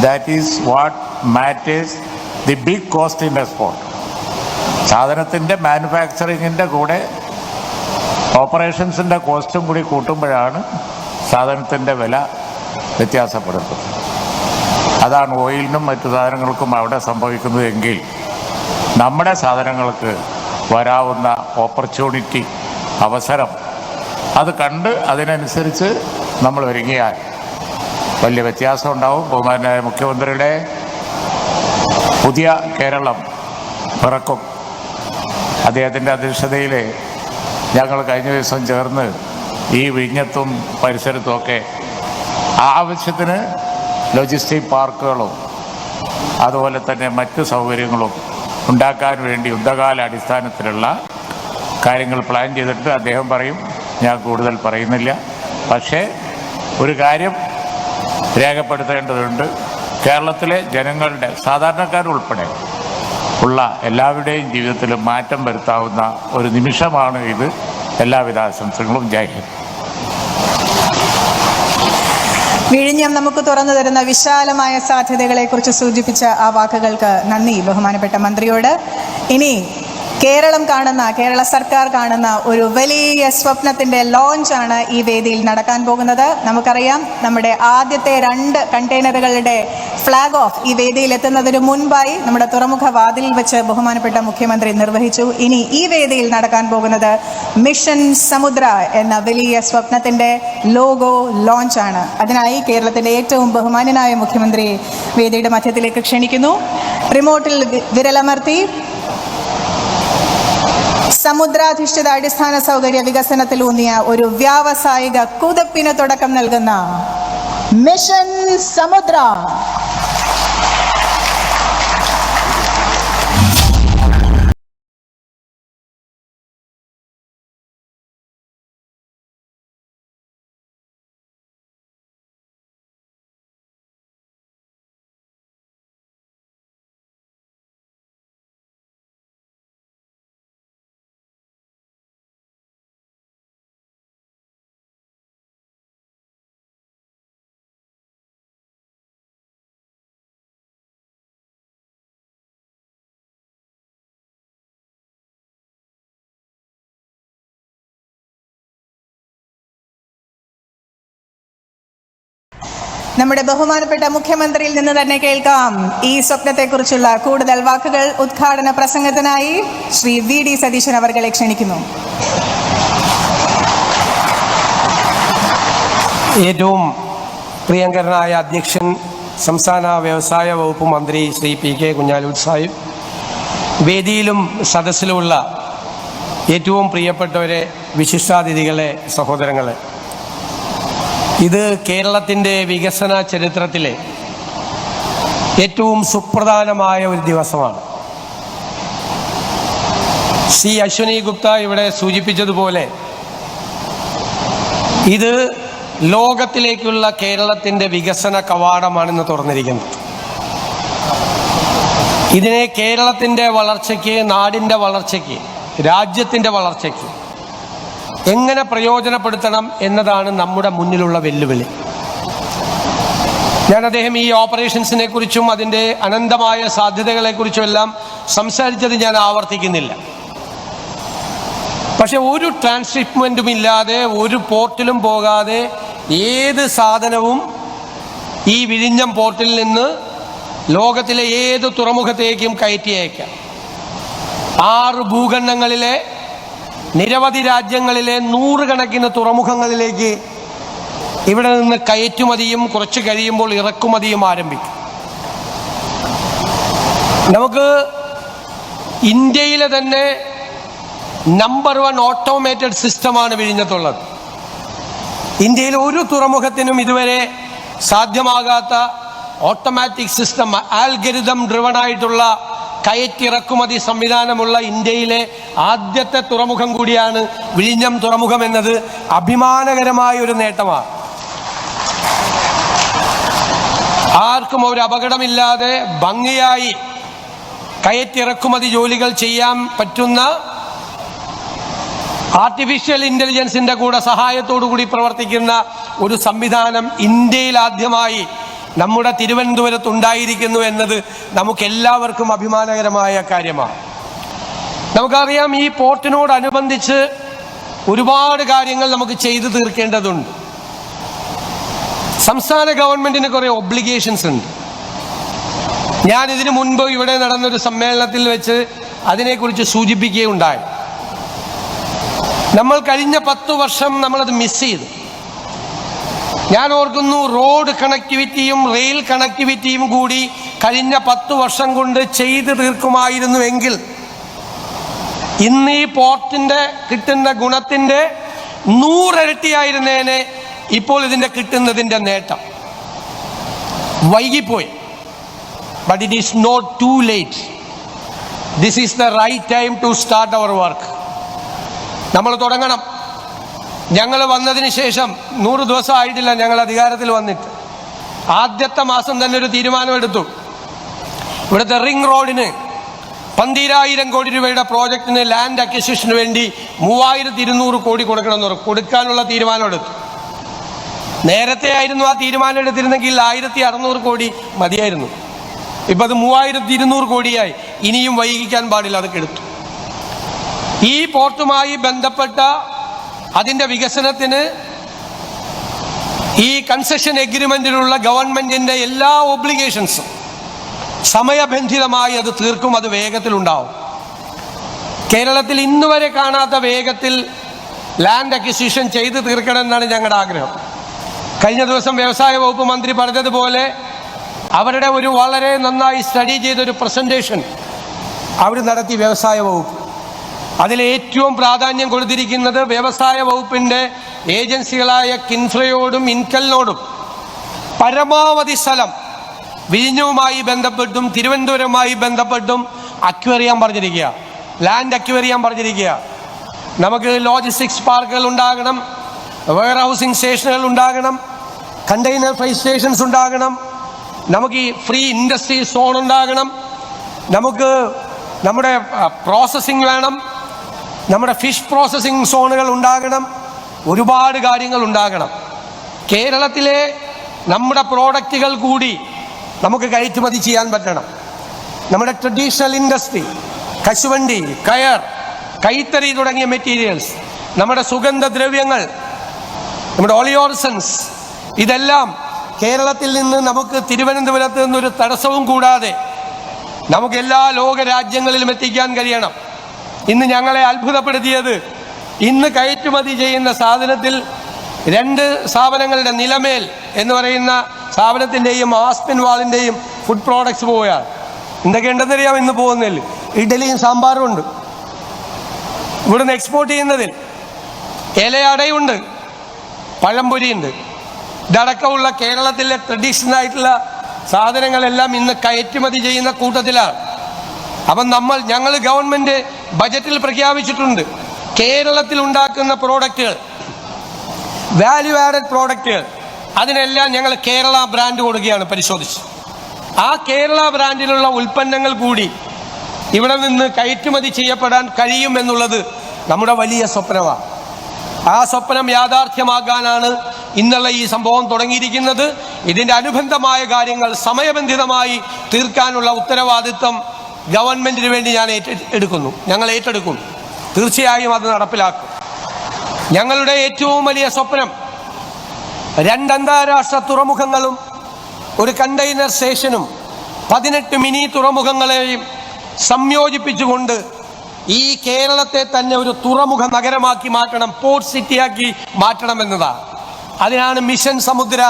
That is what matters. The big cost in export. സാധനത്തിൻ്റെ മാനുഫാക്ചറിങ്ങിൻ്റെ കൂടെ ഓപ്പറേഷൻസിൻ്റെ കോസ്റ്റും കൂടി കൂട്ടുമ്പോഴാണ് സാധനത്തിൻ്റെ വില വ്യത്യാസപ്പെടുന്നത്. അതാണ് ഓയിലിനും മറ്റു സാധനങ്ങൾക്കും അവിടെ സംഭവിക്കുന്നത് എങ്കിൽ നമ്മുടെ സാധനങ്ങൾക്ക് വരാവുന്ന ഓപ്പർച്യൂണിറ്റി, അവസരം അത് കണ്ട് അതിനനുസരിച്ച് നമ്മൾ ഒരുങ്ങിയാൽ വലിയ വ്യത്യാസം ഉണ്ടാവും. ബഹുമാനായ മുഖ്യമന്ത്രിയുടെ പുതിയ കേരളം പിറക്കും. അദ്ദേഹത്തിൻ്റെ അധ്യക്ഷതയിൽ ഞങ്ങൾ കഴിഞ്ഞ ദിവസം ചേർന്ന് ഈ വിഴിഞ്ഞത്തും പരിസരത്തുമൊക്കെ ആവശ്യത്തിന് ലോജിസ്റ്റിക് പാർക്കുകളും അതുപോലെ തന്നെ മറ്റ് സൗകര്യങ്ങളും ഉണ്ടാക്കാൻ വേണ്ടി യുദ്ധകാല അടിസ്ഥാനത്തിലുള്ള കാര്യങ്ങൾ പ്ലാൻ ചെയ്തിട്ട് അദ്ദേഹം പറയും, ഞാൻ കൂടുതൽ പറയുന്നില്ല. പക്ഷേ ഒരു കാര്യം രേഖപ്പെടുത്തേണ്ടതുണ്ട്. കേരളത്തിലെ ജനങ്ങളുടെ, സാധാരണക്കാരുൾപ്പെടെ ഉള്ള എല്ലാവരുടെയും ജീവിതത്തിൽ മാറ്റം വരുത്താവുന്ന ഒരു നിമിഷമാണ് ഇത്. എല്ലാവിധ ആശംസകളും. ജയ് ഹിന്ദ്. വിഴിഞ്ഞം നമുക്ക് തുറന്നു തരുന്ന വിശാലമായ സാധ്യതകളെക്കുറിച്ച് സൂചിപ്പിച്ച ആ വാക്കുകൾക്ക് നന്ദി ബഹുമാനപ്പെട്ട മന്ത്രിയോട്. ഇനി കേരള സർക്കാർ കാണുന്ന ഒരു വലിയ സ്വപ്നത്തിൻ്റെ ലോഞ്ചാണ് ഈ വേദിയിൽ നടക്കാൻ പോകുന്നത്. നമുക്കറിയാം, നമ്മുടെ ആദ്യത്തെ 2 കണ്ടെയ്നറുകളുടെ ഫ്ലാഗ് ഓഫ് ഈ വേദിയിൽ എത്തുന്നതിന് മുൻപായി നമ്മുടെ തുറമുഖ വാതിലിൽ വെച്ച് ബഹുമാനപ്പെട്ട മുഖ്യമന്ത്രി നിർവഹിച്ചു. ഇനി ഈ വേദിയിൽ നടക്കാൻ പോകുന്നത് മിഷൻ സമുദ്ര എന്ന വലിയ സ്വപ്നത്തിൻ്റെ ലോഗോ ലോഞ്ചാണ്. അതിനായി കേരളത്തിൻ്റെ ഏറ്റവും ബഹുമാന്യനായ മുഖ്യമന്ത്രി വേദിയുടെ മധ്യത്തിലേക്ക് ക്ഷണിക്കുന്നു. റിമോട്ടിൽ വിരലമർത്തി സമുദ്രാധിഷ്ഠിത അടിസ്ഥാന സൗകര്യ വികസനത്തിലൂന്നിയ ഒരു വ്യാവസായിക കുതിപ്പിന് തുടക്കം നൽകുന്ന മിഷൻ സമുദ്ര. നമ്മുടെ ബഹുമാനപ്പെട്ട മുഖ്യമന്ത്രിയിൽ നിന്ന് തന്നെ കേൾക്കാം ഈ സ്വപ്നത്തെക്കുറിച്ചുള്ള കൂടുതൽ വാക്കുകൾ. ഉദ്ഘാടന പ്രസംഗത്തിനായി ശ്രീ VD സതീശൻ അവർകളെ ക്ഷണിക്കുന്നു. ഏറ്റവും പ്രിയങ്കരനായ അധ്യക്ഷൻ, സംസ്ഥാന വ്യവസായ വകുപ്പ് മന്ത്രി ശ്രീ PK കുഞ്ഞാലിക്കുട്ടി സാഹിബ്, വേദിയിലും സദസ്സിലുമുള്ള ഏറ്റവും പ്രിയപ്പെട്ടവരെ, വിശിഷ്ടാതിഥികളെ, സഹോദരങ്ങളെ, ഇത് കേരളത്തിൻ്റെ വികസന ചരിത്രത്തിലെ ഏറ്റവും സുപ്രധാനമായ ഒരു ദിവസമാണ്. ശ്രീ അശ്വനി ഗുപ്ത ഇവിടെ സൂചിപ്പിച്ചതുപോലെ ഇത് ലോകത്തിലേക്കുള്ള കേരളത്തിൻ്റെ വികസന കവാടമാണെന്ന് തുറന്നിരിക്കുന്നത്. ഇതിനെ കേരളത്തിൻ്റെ വളർച്ചയ്ക്ക്, നാടിൻ്റെ വളർച്ചയ്ക്ക്, രാജ്യത്തിൻ്റെ വളർച്ചയ്ക്ക് എങ്ങനെ പ്രയോജനപ്പെടുത്തണം എന്നതാണ് നമ്മുടെ മുന്നിലുള്ള വെല്ലുവിളി. അദ്ദേഹം ഈ ഓപ്പറേഷൻസിനെ കുറിച്ചും അതിൻ്റെ അനന്തമായ സാധ്യതകളെക്കുറിച്ചും എല്ലാം സംസാരിച്ചത് ഞാൻ ആവർത്തിക്കുന്നില്ല. പക്ഷെ ഒരു ട്രാൻസ്ഷിപ്മെൻറ്റും ഇല്ലാതെ, ഒരു പോർട്ടിലും പോകാതെ ഏത് സാധനവും ഈ വിഴിഞ്ഞം പോർട്ടിൽ നിന്ന് ലോകത്തിലെ ഏത് തുറമുഖത്തേക്കും കയറ്റി അയക്കാം. 6 ഭൂഖണ്ഡങ്ങളിലെ നിരവധി രാജ്യങ്ങളിലെ 100 കണക്കിന് തുറമുഖങ്ങളിലേക്ക് ഇവിടെ നിന്ന് കയറ്റുമതിയും കുറച്ച് കഴിയുമ്പോൾ ഇറക്കുമതിയും ആരംഭിക്കും. നമുക്ക് ഇന്ത്യയിലെ തന്നെ നമ്പർ 1 ഓട്ടോമേറ്റഡ് സിസ്റ്റമാണ് വിഴിഞ്ഞത്തുള്ളത്. ഇന്ത്യയിൽ ഒരു തുറമുഖത്തിനും ഇതുവരെ സാധ്യമാകാത്ത ഓട്ടോമാറ്റിക് സിസ്റ്റം, ആൽഗരിതം ഡ്രിവൺ ആയിട്ടുള്ള കയറ്റിറക്കുമതി സംവിധാനമുള്ള ഇന്ത്യയിലെ ആദ്യത്തെ തുറമുഖം കൂടിയാണ് വിഴിഞ്ഞം തുറമുഖം എന്നത് അഭിമാനകരമായ ഒരു നേട്ടമാണ്. ആർക്കും ഒരു അപകടമില്ലാതെ ഭംഗിയായി കയറ്റിറക്കുമതി ജോലികൾ ചെയ്യാൻ പറ്റുന്ന ആർട്ടിഫിഷ്യൽ ഇൻ്റലിജൻസിൻ്റെ കൂടെ സഹായത്തോടു കൂടി പ്രവർത്തിക്കുന്ന ഒരു സംവിധാനം ഇന്ത്യയിൽ ആദ്യമായി നമ്മുടെ തിരുവനന്തപുരത്ത് ഉണ്ടായിരിക്കുന്നു എന്നത് നമുക്കെല്ലാവർക്കും അഭിമാനകരമായ കാര്യമാണ്. നമുക്കറിയാം, ഈ പോർട്ടിനോടനുബന്ധിച്ച് ഒരുപാട് കാര്യങ്ങൾ നമുക്ക് ചെയ്തു തീർക്കേണ്ടതുണ്ട്. സംസ്ഥാന ഗവൺമെന്റിന് കുറേ ഒബ്ലിഗേഷൻസ് ഉണ്ട്. ഞാൻ ഇതിനു മുൻപ് ഇവിടെ നടന്നൊരു സമ്മേളനത്തിൽ വെച്ച് അതിനെക്കുറിച്ച് സൂചിപ്പിക്കുകയുണ്ടായി. നമ്മൾ കഴിഞ്ഞ 10 വർഷം നമ്മളത് മിസ് ചെയ്തു. ഞാൻ ഓർക്കുന്നു, റോഡ് കണക്ടിവിറ്റിയും റെയിൽ കണക്ടിവിറ്റിയും കൂടി കഴിഞ്ഞ 10 വർഷം കൊണ്ട് ചെയ്തു തീർക്കുമായിരുന്നുവെങ്കിൽ ഇന്ന് ഈ പോർട്ടിൻ്റെ കിട്ടുന്ന ഗുണത്തിൻ്റെ 100 ഇരട്ടിയായിരുന്നേനെ ഇപ്പോൾ ഇതിൻ്റെ കിട്ടുന്നതിൻ്റെ നേട്ടം. വൈകിപ്പോയി. But it is not too late. This is the right time to start our work. നമ്മൾ തുടങ്ങണം. ഞങ്ങൾ വന്നതിന് ശേഷം 100 ദിവസം ആയിട്ടില്ല ഞങ്ങൾ അധികാരത്തിൽ വന്നിട്ട്. ആദ്യത്തെ മാസം തന്നെ ഒരു തീരുമാനമെടുത്തു. ഇവിടുത്തെ റിംഗ് റോഡിന് 12,000 കോടി രൂപയുടെ പ്രോജക്റ്റിന് ലാൻഡ് അക്വിസിഷന് വേണ്ടി 3,200 കോടി കൊടുക്കണമെന്ന് പറഞ്ഞു. കൊടുക്കാനുള്ള തീരുമാനമെടുത്തു. നേരത്തെ ആയിരുന്നു ആ തീരുമാനം എടുത്തിരുന്നെങ്കിൽ 1,600 കോടി മതിയായിരുന്നു. ഇപ്പം അത് 3,200 കോടിയായി. ഇനിയും വൈകിക്കാൻ പാടില്ല, അതൊക്കെ എടുത്തു. ഈ പോർട്ടുമായി ബന്ധപ്പെട്ട അതിൻ്റെ വികസനത്തിന് ഈ കൺസെഷൻ എഗ്രിമെന്റിലുള്ള ഗവൺമെന്റിന്റെ എല്ലാ ഒബ്ലിഗേഷൻസും സമയബന്ധിതമായി അത് തീർക്കും. അത് വേഗത്തിലുണ്ടാവും. കേരളത്തിൽ ഇന്നുവരെ കാണാത്ത വേഗത്തിൽ ലാൻഡ് അക്വിസിഷൻ ചെയ്ത് തീർക്കണമെന്നാണ് ഞങ്ങളുടെ ആഗ്രഹം. കഴിഞ്ഞ ദിവസം വ്യവസായ വകുപ്പ് മന്ത്രി പറഞ്ഞതുപോലെ അവരുടെ ഒരു വളരെ നന്നായി സ്റ്റഡി ചെയ്തൊരു പ്രസന്റേഷൻ അവർ നടത്തി വ്യവസായ വകുപ്പ്. അതിൽ ഏറ്റവും പ്രാധാന്യം കൊടുത്തിരിക്കുന്നത് വ്യവസായ വകുപ്പിൻ്റെ ഏജൻസികളായ കിൻഫ്രയോടും ഇൻകലിനോടും പരമാവധി സ്ഥലം വിഴിഞ്ഞവുമായി ബന്ധപ്പെട്ടും തിരുവനന്തപുരവുമായി ബന്ധപ്പെട്ടും അക്വയർ ചെയ്യാൻ പറഞ്ഞിരിക്കുക. ലാൻഡ് അക്വയർ ചെയ്യാൻ പറഞ്ഞിരിക്കുക. നമുക്ക് ലോജിസ്റ്റിക്സ് പാർക്കുകൾ ഉണ്ടാകണം, വെയർ ഹൗസിംഗ് സ്റ്റേഷനുകൾ ഉണ്ടാകണം, കണ്ടെയ്നർ ഫ്രൈറ്റ് സ്റ്റേഷൻസ് ഉണ്ടാകണം, നമുക്ക് ഈ ഫ്രീ ഇൻഡസ്ട്രി സോൺ ഉണ്ടാകണം, നമുക്ക് നമ്മുടെ പ്രോസസ്സിംഗ് വേണം, നമ്മുടെ ഫിഷ് പ്രോസസ്സിംഗ് സോണുകൾ ഉണ്ടാകണം, ഒരുപാട് കാര്യങ്ങൾ ഉണ്ടാകണം. കേരളത്തിലെ നമ്മുടെ പ്രോഡക്റ്റുകൾ കൂടി നമുക്ക് കയറ്റുമതി ചെയ്യാൻ പറ്റണം. നമ്മുടെ ട്രഡീഷണൽ ഇൻഡസ്ട്രി, കശുവണ്ടി, കയർ, കൈത്തറി തുടങ്ങിയ മെറ്റീരിയൽസ്, നമ്മുടെ സുഗന്ധദ്രവ്യങ്ങൾ, നമ്മുടെ ഓളിയോർസൻസ്, ഇതെല്ലാം കേരളത്തിൽ നിന്ന് നമുക്ക് തിരുവനന്തപുരത്ത് നിന്നൊരു തടസ്സവും കൂടാതെ നമുക്ക് എല്ലാ ലോക രാജ്യങ്ങളിലും എത്തിക്കാൻ കഴിയണം. ഇന്ന് ഞങ്ങളെ അത്ഭുതപ്പെടുത്തിയത്, ഇന്ന് കയറ്റുമതി ചെയ്യുന്ന സാധനത്തിൽ 2 സ്ഥാപനങ്ങളുടെ നിലമേൽ എന്ന് പറയുന്ന സ്ഥാപനത്തിൻ്റെയും ആസ്പിൻ വാളിൻ്റെയും ഫുഡ് പ്രോഡക്ട്സ് പോവുകയാണ്. എന്തൊക്കെയുണ്ടെന്നറിയാം ഇന്ന് പോകുന്നതിൽ? ഇഡലിയും സാമ്പാറും ഉണ്ട്. ഇവിടുന്ന് എക്സ്പോർട്ട് ചെയ്യുന്നതിൽ ഇലയടയുണ്ട്, പഴംപൊരിയുണ്ട്. ഇതടക്കമുള്ള കേരളത്തിലെ ട്രഡീഷണൽ ആയിട്ടുള്ള സാധനങ്ങളെല്ലാം ഇന്ന് കയറ്റുമതി ചെയ്യുന്ന കൂട്ടത്തിലാണ്. അപ്പം ഞങ്ങൾ ഗവൺമെൻറ് ബജറ്റിൽ പ്രഖ്യാപിച്ചിട്ടുണ്ട്, കേരളത്തിൽ ഉണ്ടാക്കുന്ന പ്രോഡക്റ്റുകൾ, വാല്യൂ ആഡഡ് പ്രോഡക്റ്റുകൾ, അതിനെല്ലാം ഞങ്ങൾ കേരള ബ്രാൻഡ് കൊടുക്കുകയാണ്. പരിശോധിച്ച് ആ കേരള ബ്രാൻഡിലുള്ള ഉൽപ്പന്നങ്ങൾ കൂടി ഇവിടെ നിന്ന് കയറ്റുമതി ചെയ്യപ്പെടാൻ കഴിയുമെന്നുള്ളത് നമ്മുടെ വലിയ സ്വപ്നമാണ്. ആ സ്വപ്നം യാഥാർത്ഥ്യമാക്കാനാണ് ഇന്നുള്ള ഈ സംഭവം തുടങ്ങിയിരിക്കുന്നത്. ഇതിൻ്റെ അനുബന്ധമായ കാര്യങ്ങൾ സമയബന്ധിതമായി തീർക്കാനുള്ള ഉത്തരവാദിത്വം ഗവൺമെൻറ്റിന് വേണ്ടി ഞങ്ങൾ ഏറ്റെടുക്കുന്നു. തീർച്ചയായും അത് നടപ്പിലാക്കും. ഞങ്ങളുടെ ഏറ്റവും വലിയ സ്വപ്നം 2 അന്താരാഷ്ട്ര തുറമുഖങ്ങളും ഒരു കണ്ടെയ്നർ സ്റ്റേഷനും 18 മിനി തുറമുഖങ്ങളെയും സംയോജിപ്പിച്ചുകൊണ്ട് ഈ കേരളത്തെ തന്നെ ഒരു തുറമുഖ നഗരമാക്കി മാറ്റണം, പോർട്ട് സിറ്റിയാക്കി മാറ്റണമെന്നതാണ്. അതിനാണ് മിഷൻ സമുദ്ര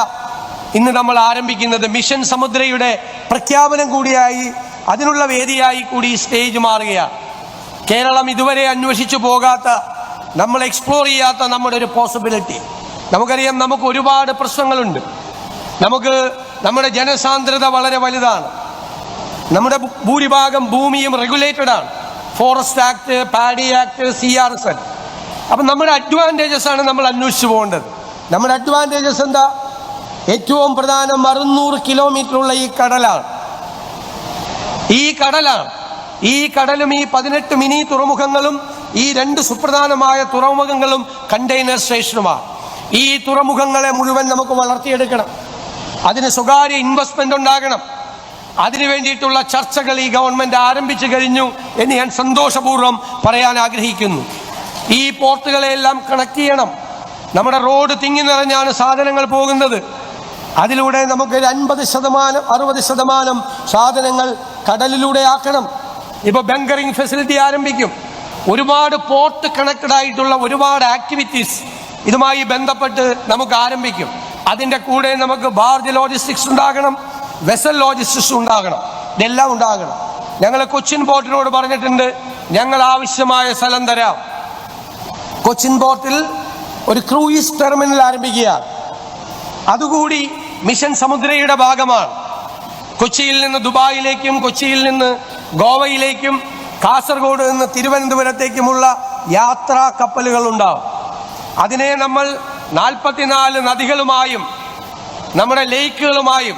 ഇന്ന് നമ്മൾ ആരംഭിക്കുന്നത്. മിഷൻ സമുദ്രയുടെ പ്രഖ്യാപനം കൂടിയായി, അതിനുള്ള വേദിയായി കൂടി ഈ സ്റ്റേജ് മാറുകയാണ്. കേരളം ഇതുവരെ അന്വേഷിച്ചു പോകാത്ത, നമ്മൾ എക്സ്പ്ലോർ ചെയ്യാത്ത നമ്മുടെ ഒരു പോസിബിലിറ്റി. നമുക്കറിയാം, നമുക്ക് ഒരുപാട് പ്രശ്നങ്ങളുണ്ട്. നമ്മുടെ ജനസാന്ദ്രത വളരെ വലുതാണ്. നമ്മുടെ ഭൂരിഭാഗം ഭൂമിയും റെഗുലേറ്റഡ് ആണ്. Forest act, paddy act, CRZ. അപ്പം നമ്മുടെ അഡ്വാൻറ്റേജസ് ആണ് നമ്മൾ അന്വേഷിച്ചു പോകേണ്ടത്. നമ്മുടെ അഡ്വാൻറ്റേജസ് എന്താ? ഏറ്റവും പ്രധാനം 600 കിലോമീറ്ററുള്ള ഈ കടലാണ്. ഈ കടലും ഈ 18 മിനി തുറമുഖങ്ങളും ഈ 2 സുപ്രധാനമായ തുറമുഖങ്ങളും കണ്ടെയ്നർ സ്റ്റേഷനുമാണ്. ഈ തുറമുഖങ്ങളെ മുഴുവൻ നമുക്ക് വളർത്തിയെടുക്കണം. അതിന് സ്വകാര്യ ഇൻവെസ്റ്റ്മെന്റ് ഉണ്ടാകണം. അതിനു വേണ്ടിയിട്ടുള്ള ചർച്ചകൾ ഈ ഗവൺമെന്റ് ആരംഭിച്ചു കഴിഞ്ഞു എന്ന് ഞാൻ സന്തോഷപൂർവ്വം പറയാൻ ആഗ്രഹിക്കുന്നു. ഈ പോർട്ടുകളെല്ലാം കണക്ട് ചെയ്യണം. നമ്മുടെ റോഡ് തിങ്ങി നിറഞ്ഞാണ് സാധനങ്ങൾ പോകുന്നത്. അതിലൂടെ നമുക്ക് 50-60% സാധനങ്ങൾ കടലിലൂടെ ആക്കണം. ഇപ്പോൾ ബങ്കറിംഗ് ഫെസിലിറ്റി ആരംഭിക്കും. ഒരുപാട് പോർട്ട് കണക്റ്റഡ് ആയിട്ടുള്ള ഒരുപാട് ആക്ടിവിറ്റീസ് ഇതുമായി ബന്ധപ്പെട്ട് നമുക്ക് ആരംഭിക്കും. അതിൻ്റെ കൂടെ നമുക്ക് ബാർജ് ലോജിസ്റ്റിക്സ് ഉണ്ടാകണം, വെസൽ ലോജിസ്റ്റിക്സ് ഉണ്ടാകണം, ഇതെല്ലാം ഉണ്ടാകണം. ഞങ്ങൾ കൊച്ചിൻ പോർട്ടിനോട് പറഞ്ഞിട്ടുണ്ട്, ഞങ്ങൾ ആവശ്യമായ സ്ഥലം തരാം. കൊച്ചിൻ പോർട്ടിൽ ഒരു ക്രൂയിസ് ടെർമിനൽ ആരംഭിക്കുകയാണ്. അതുകൂടി മിഷൻ സമുദ്രയുടെ ഭാഗമാണ്. കൊച്ചിയിൽ നിന്ന് ദുബായിലേക്കും കൊച്ചിയിൽ നിന്ന് ഗോവയിലേക്കും കാസർഗോഡ് നിന്ന് തിരുവനന്തപുരത്തേക്കുമുള്ള യാത്രാ കപ്പലുകൾ ഉണ്ടാവും. അതിനെ നമ്മൾ 44 നദികളുമായും നമ്മുടെ ലേക്കുകളുമായും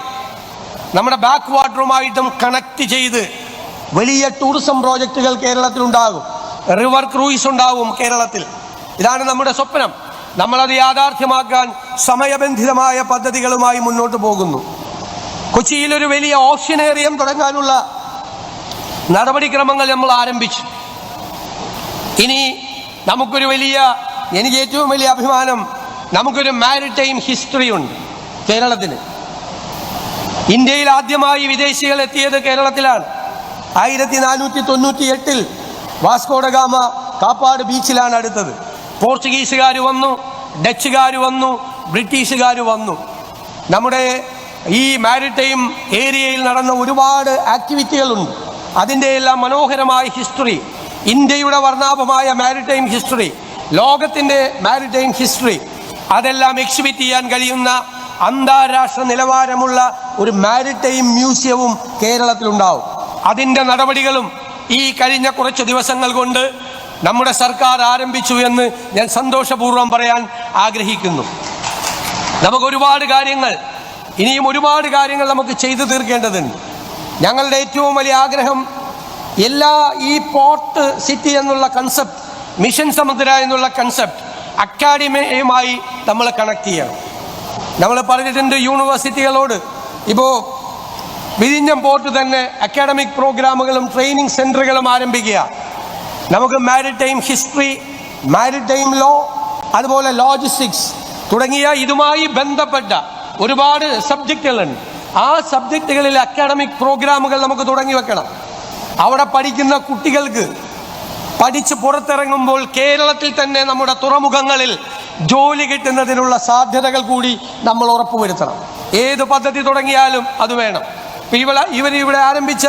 നമ്മുടെ ബാക്ക് വാട്ടറുമായിട്ടും കണക്ട് ചെയ്ത് വലിയ ടൂറിസം പ്രോജക്റ്റുകൾ കേരളത്തിലുണ്ടാകും. റിവർ ക്രൂയിസ് ഉണ്ടാവും കേരളത്തിൽ. ഇതാണ് നമ്മുടെ സ്വപ്നം. നമ്മളത് യാഥാർത്ഥ്യമാക്കാൻ സമയബന്ധിതമായ പദ്ധതികളുമായി മുന്നോട്ട് പോകുന്നു. കൊച്ചിയിൽ ഒരു വലിയ ഓഷ്യനേറിയം തുടങ്ങാനുള്ള നടപടിക്രമങ്ങൾ നമ്മൾ ആരംഭിച്ചു. ഇനി നമുക്കൊരു എനിക്ക് ഏറ്റവും വലിയ അഭിമാനം, നമുക്കൊരു മാരിടൈം ഹിസ്റ്ററി ഉണ്ട് കേരളത്തിന്. ഇന്ത്യയിൽ ആദ്യമായി വിദേശികൾ എത്തിയത് കേരളത്തിലാണ്. 1498 വാസ്കോഡഗാമ കാപ്പാട് ബീച്ചിലാണ് അടുത്തത്. പോർച്ചുഗീസുകാർ വന്നു, ഡച്ചുകാർ വന്നു, ബ്രിട്ടീഷുകാർ വന്നു. നമ്മുടെ ഈ മാരിടൈം ഏരിയയിൽ നടന്ന ഒരുപാട് ആക്ടിവിറ്റികളുണ്ട്. അതിൻ്റെ എല്ലാം മനോഹരമായ ഹിസ്റ്ററി, ഇന്ത്യയുടെ വർണ്ണാഭമായ മാരിടൈം ഹിസ്റ്ററി, ലോകത്തിൻ്റെ മാരിടൈം ഹിസ്റ്ററി, അതെല്ലാം എക്സിബിറ്റ് ചെയ്യാൻ കഴിയുന്ന അന്താരാഷ്ട്ര നിലവാരമുള്ള ഒരു മാരിടൈം മ്യൂസിയവും കേരളത്തിലുണ്ടാവും. അതിൻ്റെ നടപടികളും ഈ കഴിഞ്ഞ കുറച്ച് ദിവസങ്ങൾ കൊണ്ട് നമ്മുടെ സർക്കാർ ആരംഭിച്ചു എന്ന് ഞാൻ സന്തോഷപൂർവ്വം പറയാൻ ആഗ്രഹിക്കുന്നു. ഇനിയും ഒരുപാട് കാര്യങ്ങൾ നമുക്ക് ചെയ്തു തീർക്കേണ്ടതുണ്ട്. ഞങ്ങളുടെ ഏറ്റവും വലിയ ആഗ്രഹം ഈ പോർട്ട് സിറ്റി എന്നുള്ള കൺസെപ്റ്റ്, മിഷൻ സമുദ്ര എന്നുള്ള കൺസെപ്റ്റ് അക്കാഡമിയുമായി നമ്മൾ കണക്ട് ചെയ്യണം. നമ്മൾ പറഞ്ഞിട്ടുണ്ട് യൂണിവേഴ്സിറ്റികളോട്. ഇപ്പോൾ വിഴിഞ്ഞം പോർട്ട് തന്നെ അക്കാഡമിക് പ്രോഗ്രാമുകളും ട്രെയിനിങ് സെൻ്ററുകളും ആരംഭിക്കുക. നമുക്ക് മാരിടൈം ഹിസ്റ്ററി, മാരിടൈം ലോ, അതുപോലെ ലോജിസ്റ്റിക്സ് തുടങ്ങിയ ഇതുമായി ബന്ധപ്പെട്ട ഒരുപാട് സബ്ജക്റ്റുകളുണ്ട്. ആ സബ്ജക്റ്റുകളിൽ അക്കാഡമിക് പ്രോഗ്രാമുകൾ നമുക്ക് തുടങ്ങി വെക്കണം. അവിടെ പഠിക്കുന്ന കുട്ടികൾക്ക് പഠിച്ച് പുറത്തിറങ്ങുമ്പോൾ കേരളത്തിൽ തന്നെ നമ്മുടെ തുറമുഖങ്ങളിൽ ജോലി കിട്ടുന്നതിനുള്ള സാധ്യതകൾ കൂടി നമ്മൾ ഉറപ്പുവരുത്തണം. ഏത് പദ്ധതി തുടങ്ങിയാലും അത് വേണം. ഇവരിവിടെ ആരംഭിച്ച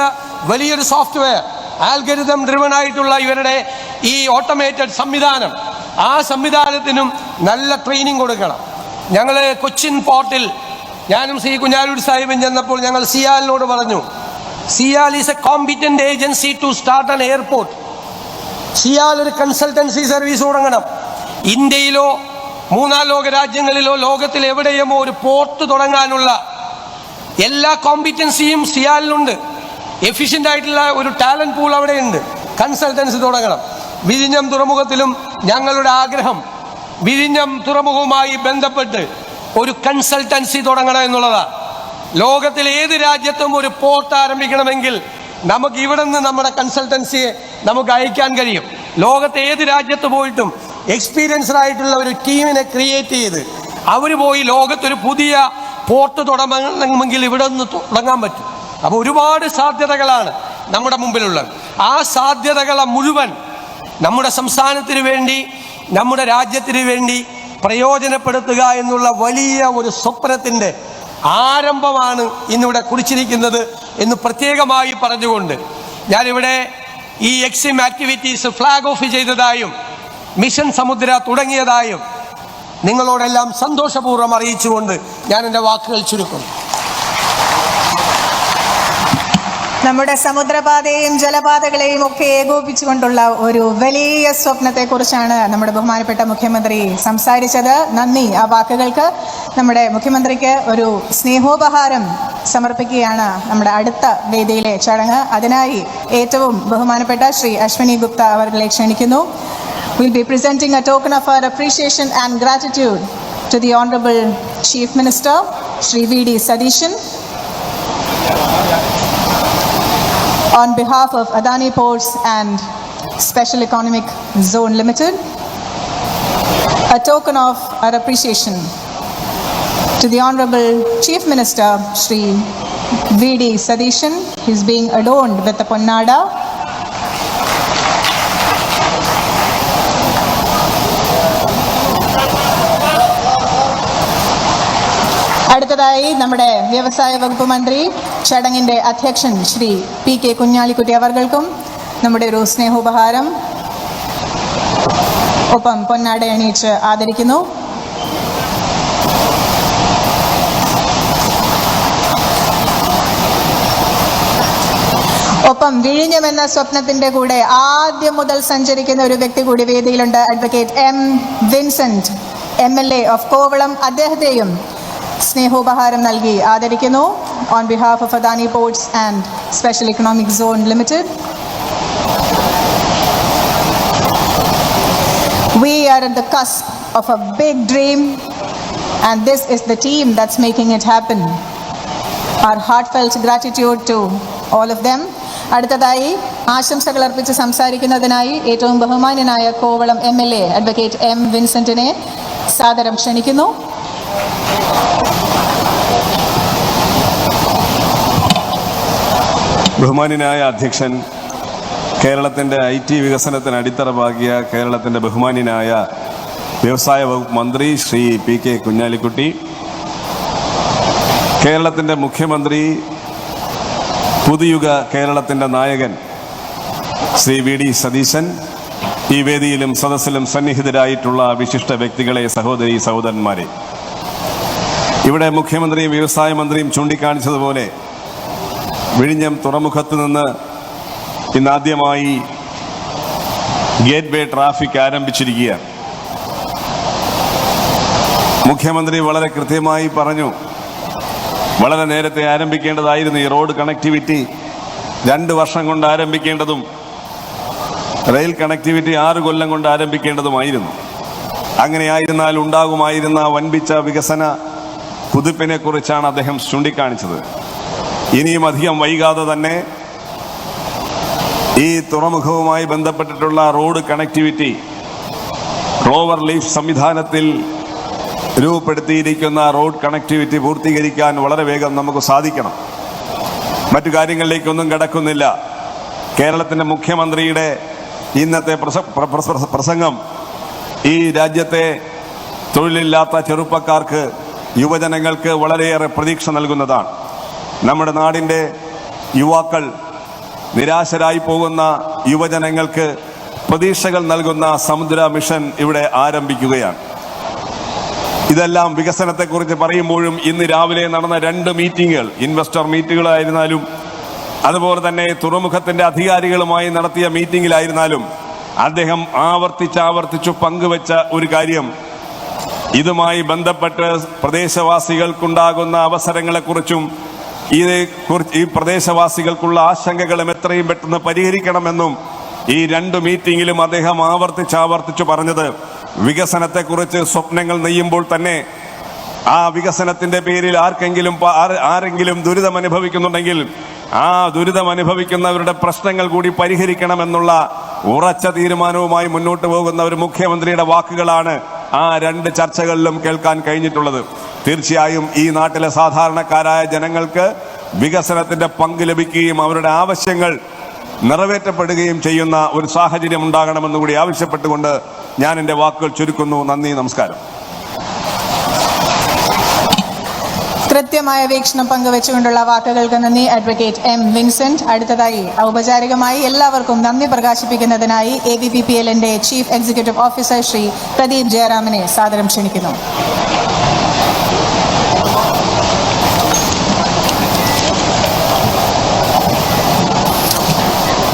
വലിയൊരു സോഫ്റ്റ്വെയർ, ആൽഗരിതം ഡ്രിവൺ ആയിട്ടുള്ള ഇവരുടെ ഈ ഓട്ടോമേറ്റഡ് സംവിധാനം, ആ സംവിധാനത്തിനും നല്ല ട്രെയിനിങ് കൊടുക്കണം. ഞങ്ങൾ കൊച്ചിൻ പോർട്ടിൽ ഞാനും ശ്രീ കുഞ്ഞാലൂർ സാഹിബും ചെന്നപ്പോൾ ഞങ്ങൾ സിയാലിനോട് പറഞ്ഞു, CIAL is a competent agency to start an airport. CIAL ഒരു കൺസൾട്ടൻസി സർവീസ് തുടങ്ങണം. ഇന്ത്യയിലോ മൂന്നാം ലോക രാജ്യങ്ങളിലോ ലോകത്തിൽ എവിടെയുമോ ഒരു പോർട്ട് തുടങ്ങാനുള്ള എല്ലാ കോമ്പിറ്റൻസിയും സിയാലിനുണ്ട്. എഫിഷ്യൻ്റ് ആയിട്ടുള്ള ഒരു ടാലൻറ്റ് പൂൾ അവിടെയുണ്ട്. കൺസൾട്ടൻസി തുടങ്ങണം. വിഴിഞ്ഞം തുറമുഖത്തിലും ഞങ്ങളുടെ ആഗ്രഹം വിഴിഞ്ഞം തുറമുഖവുമായി ബന്ധപ്പെട്ട് ഒരു കൺസൾട്ടൻസി തുടങ്ങണം എന്നുള്ളതാണ്. ലോകത്തിലെ ഏത് രാജ്യത്തും ഒരു പോർട്ട് ആരംഭിക്കണമെങ്കിൽ നമുക്ക് ഇവിടെ നിന്ന് നമ്മുടെ കൺസൾട്ടൻസിയെ നമുക്ക് അയക്കാൻ കഴിയും. ലോകത്തെ ഏത് രാജ്യത്ത് പോയിട്ടും എക്സ്പീരിയൻസ്ഡ് ആയിട്ടുള്ള ഒരു ടീമിനെ ക്രിയേറ്റ് ചെയ്ത് അവർ പോയി ലോകത്തൊരു പുതിയ പോർട്ട് തുടങ്ങണമെങ്കിൽ ഇവിടെ നിന്ന് തുടങ്ങാൻ പറ്റും. അപ്പോൾ ഒരുപാട് സാധ്യതകളാണ് നമ്മുടെ മുമ്പിലുള്ളത്. ആ സാധ്യതകളെ മുഴുവൻ നമ്മുടെ സംസ്ഥാനത്തിന് വേണ്ടി, നമ്മുടെ രാജ്യത്തിന് വേണ്ടി പ്രയോജനപ്പെടുത്തുക എന്നുള്ള വലിയ ഒരു സ്വപ്നത്തിൻ്റെ ആരംഭമാണ് ഇന്നിവിടെ കുറിച്ചിരിക്കുന്നത് എന്ന് പ്രത്യേകമായി പറഞ്ഞുകൊണ്ട് ഞാനിവിടെ ഈ എക്സിം ആക്ടിവിറ്റീസ് ഫ്ലാഗ് ഓഫ് ചെയ്തതായും മിഷൻ സമുദ്ര തുടങ്ങിയതായും നിങ്ങളോടെല്ലാം സന്തോഷപൂർവ്വം അറിയിച്ചുകൊണ്ട് ഞാൻ എൻ്റെ വാക്കുകൾ ചുരുക്കുന്നു. നമ്മുടെ സമുദ്രപാതയെയും ജലപാതകളെയും ഒക്കെ ഏകോപിച്ചുകൊണ്ടുള്ള ഒരു വലിയ സ്വപ്നത്തെക്കുറിച്ചാണ് നമ്മുടെ ബഹുമാനപ്പെട്ട മുഖ്യമന്ത്രി സംസാരിച്ചത്. നന്ദി ആ വാക്കുകൾക്ക്. നമ്മുടെ മുഖ്യമന്ത്രിക്ക് ഒരു സ്നേഹോപഹാരം സമർപ്പിക്കുകയാണ് നമ്മുടെ അടുത്ത വേദിയിലെ ചടങ്ങ്. അതിനായി ഏറ്റവും ബഹുമാനപ്പെട്ട ശ്രീ അശ്വിനി ഗുപ്ത അവരെ ക്ഷണിക്കുന്നു. We'll be presenting a token of our appreciation and gratitude to the Honorable Chief Minister, Shri V.D. Satheeshan, on behalf of Adani Ports and Special Economic Zone Limited. a token of our appreciation to the Honorable Chief Minister, Shri V.D. Satheeshan. He is being adorned with the Ponnada. അടുത്തതായി നമ്മുടെ വ്യവസായ വകുപ്പ് മന്ത്രി ചടങ്ങിൻ്റെ അധ്യക്ഷൻ Shri P K. Kunhalikutty അവർകൾക്കും നമ്മുടെ ഒരു സ്നേഹോപഹാരം ഒപ്പം പൊന്നാട അണിയിച്ച് ആദരിക്കുന്നു. ഒപ്പം വിഴിഞ്ഞം എന്ന സ്വപ്നത്തിന്റെ കൂടെ ആദ്യം മുതൽ സഞ്ചരിക്കുന്ന ഒരു വ്യക്തി കൂടി വേദിയിലുണ്ട്. Advocate M Vincent MLA of Kovalam. അദ്ദേഹത്തെയും സ്നേഹോപഹാരം നൽകി ആദരിക്കുന്നു. On behalf of Adani ports and special economic zone limited. We are at the cusp of a big dream, and this is the team that's making it happen. Our heartfelt gratitude to all of them. അടുത്തതായി ആശംസകൾ അർപ്പിച്ച് സംസാരിക്കുന്നതിനായി ഏറ്റവും ബഹുമാന്യനായ Kovalam MLA advocate M വിൻസെന്റിനെ സാദരം ക്ഷണിക്കുന്നു. ബഹുമാന്യനായ അധ്യക്ഷൻ, കേരളത്തിൻ്റെ IT വികസനത്തിന് അടിത്തറ പാകിയ കേരളത്തിൻ്റെ ബഹുമാന്യനായ വ്യവസായ വകുപ്പ് മന്ത്രി ശ്രീ P.K. കുഞ്ഞാലിക്കുട്ടി, കേരളത്തിൻ്റെ മുഖ്യമന്ത്രി, പുതുയുഗ കേരളത്തിൻ്റെ നായകൻ ശ്രീ V.D. സതീശൻ, ഈ വേദിയിലും സദസ്സിലും സന്നിഹിതരായിട്ടുള്ള വിശിഷ്ട വ്യക്തികളെ, സഹോദരീ സഹോദരന്മാരെ, ഇവിടെ മുഖ്യമന്ത്രിയും വ്യവസായ മന്ത്രിയും ചൂണ്ടിക്കാണിച്ചതുപോലെ വിഴിഞ്ഞം തുറമുഖത്ത് നിന്ന് ഇന്നാദ്യമായി ഗേറ്റ് വേ ട്രാഫിക് ആരംഭിച്ചിരിക്കുകയാണ്. മുഖ്യമന്ത്രി വളരെ കൃത്യമായി പറഞ്ഞു, വളരെ നേരത്തെ ആരംഭിക്കേണ്ടതായിരുന്നു ഈ റോഡ് കണക്ടിവിറ്റി. 2 വർഷം കൊണ്ട് ആരംഭിക്കേണ്ടതും റെയിൽ കണക്ടിവിറ്റി 6 കൊല്ലം കൊണ്ട് ആരംഭിക്കേണ്ടതുമായിരുന്നു. അങ്ങനെയായിരുന്നാൽ ഉണ്ടാകുമായിരുന്ന വൻപിച്ച വികസന കുതിപ്പിനെ കുറിച്ചാണ് അദ്ദേഹം ചൂണ്ടിക്കാണിച്ചത്. ഇനിയും അധികം വൈകാതെ തന്നെ ഈ തുറമുഖവുമായി ബന്ധപ്പെട്ടിട്ടുള്ള റോഡ് കണക്ടിവിറ്റി റോവർ ലീഫ് സംവിധാനത്തിൽ രൂപപ്പെടുത്തിയിരിക്കുന്ന റോഡ് കണക്ടിവിറ്റി പൂർത്തീകരിക്കാൻ വളരെ വേഗം നമുക്ക് സാധിക്കണം. മറ്റു കാര്യങ്ങളിലേക്കൊന്നും കടക്കുന്നില്ല. കേരളത്തിൻ്റെ മുഖ്യമന്ത്രിയുടെ ഇന്നത്തെ പ്രസംഗം ഈ രാജ്യത്തെ തൊഴിലില്ലാത്ത ചെറുപ്പക്കാർക്ക്, യുവജനങ്ങൾക്ക് വളരെയേറെ പ്രതീക്ഷ നൽകുന്നതാണ്. നമ്മുടെ നാടിൻ്റെ യുവാക്കൾ, നിരാശരായി പോകുന്ന യുവജനങ്ങൾക്ക് പ്രതീക്ഷകൾ നൽകുന്ന സമുദ്ര മിഷൻ ഇവിടെ ആരംഭിക്കുകയാണ്. ഇതെല്ലാം വികസനത്തെക്കുറിച്ച് പറയുമ്പോഴും ഇന്ന് രാവിലെ നടന്ന 2 മീറ്റിങ്ങുകൾ, ഇൻവെസ്റ്റർ മീറ്റുകളായിരുന്നാലും അതുപോലെ തന്നെ തുറമുഖത്തിൻ്റെ അധികാരികളുമായി നടത്തിയ മീറ്റിങ്ങിലായിരുന്നാലും അദ്ദേഹം ആവർത്തിച്ചു പങ്കുവച്ച ഒരു കാര്യം, ഇതുമായി ബന്ധപ്പെട്ട് പ്രദേശവാസികൾക്കുണ്ടാകുന്ന അവസരങ്ങളെക്കുറിച്ചും ഈ പ്രദേശവാസികൾക്കുള്ള ആശങ്കകളും എത്രയും പെട്ടെന്ന് പരിഹരിക്കണമെന്നും ഈ 2 മീറ്റിങ്ങിലും അദ്ദേഹം ആവർത്തിച്ചു പറഞ്ഞത്, വികസനത്തെക്കുറിച്ച് സ്വപ്നങ്ങൾ നെയ്യുമ്പോൾ തന്നെ ആ വികസനത്തിന്റെ പേരിൽ ആരെങ്കിലും ദുരിതം അനുഭവിക്കുന്നുണ്ടെങ്കിൽ ആ ദുരിതം അനുഭവിക്കുന്നവരുടെ പ്രശ്നങ്ങൾ കൂടി പരിഹരിക്കണമെന്നുള്ള ഉറച്ച തീരുമാനവുമായി മുന്നോട്ട് പോകുന്ന ഒരു മുഖ്യമന്ത്രിയുടെ വാക്കുകളാണ് ആ 2 ചർച്ചകളിലും കേൾക്കാൻ കഴിഞ്ഞിട്ടുള്ളത്. തീർച്ചയായും ഈ നാട്ടിലെ സാധാരണക്കാരായ ജനങ്ങൾക്ക് വികസനത്തിന്റെ പങ്ക് ലഭിക്കുകയും അവരുടെ ആവശ്യങ്ങൾ നിറവേറ്റപ്പെടുകയും ചെയ്യുന്ന ഒരു സാഹചര്യം ഉണ്ടാകണമെന്ന് കൂടി ആവശ്യപ്പെട്ടുകൊണ്ട് ഞാൻ എൻ്റെ വാക്കുകൾ ചുരുക്കുന്നു. നന്ദി, നമസ്കാരം. കൃത്യമായ വീക്ഷണം പങ്കുവെച്ചുകൊണ്ടുള്ള വാക്കുകൾക്ക് നന്ദി അഡ്വക്കേറ്റ് എം വിൻസെന്റ്. അടുത്തതായി ഔപചാരികമായി എല്ലാവർക്കും നന്ദി പ്രകാശിപ്പിക്കുന്നതിനായി ABPPLന്റെ chief executive officer Shri Pradeep ജയറാമിനെ സാദരം ക്ഷണിക്കുന്നു.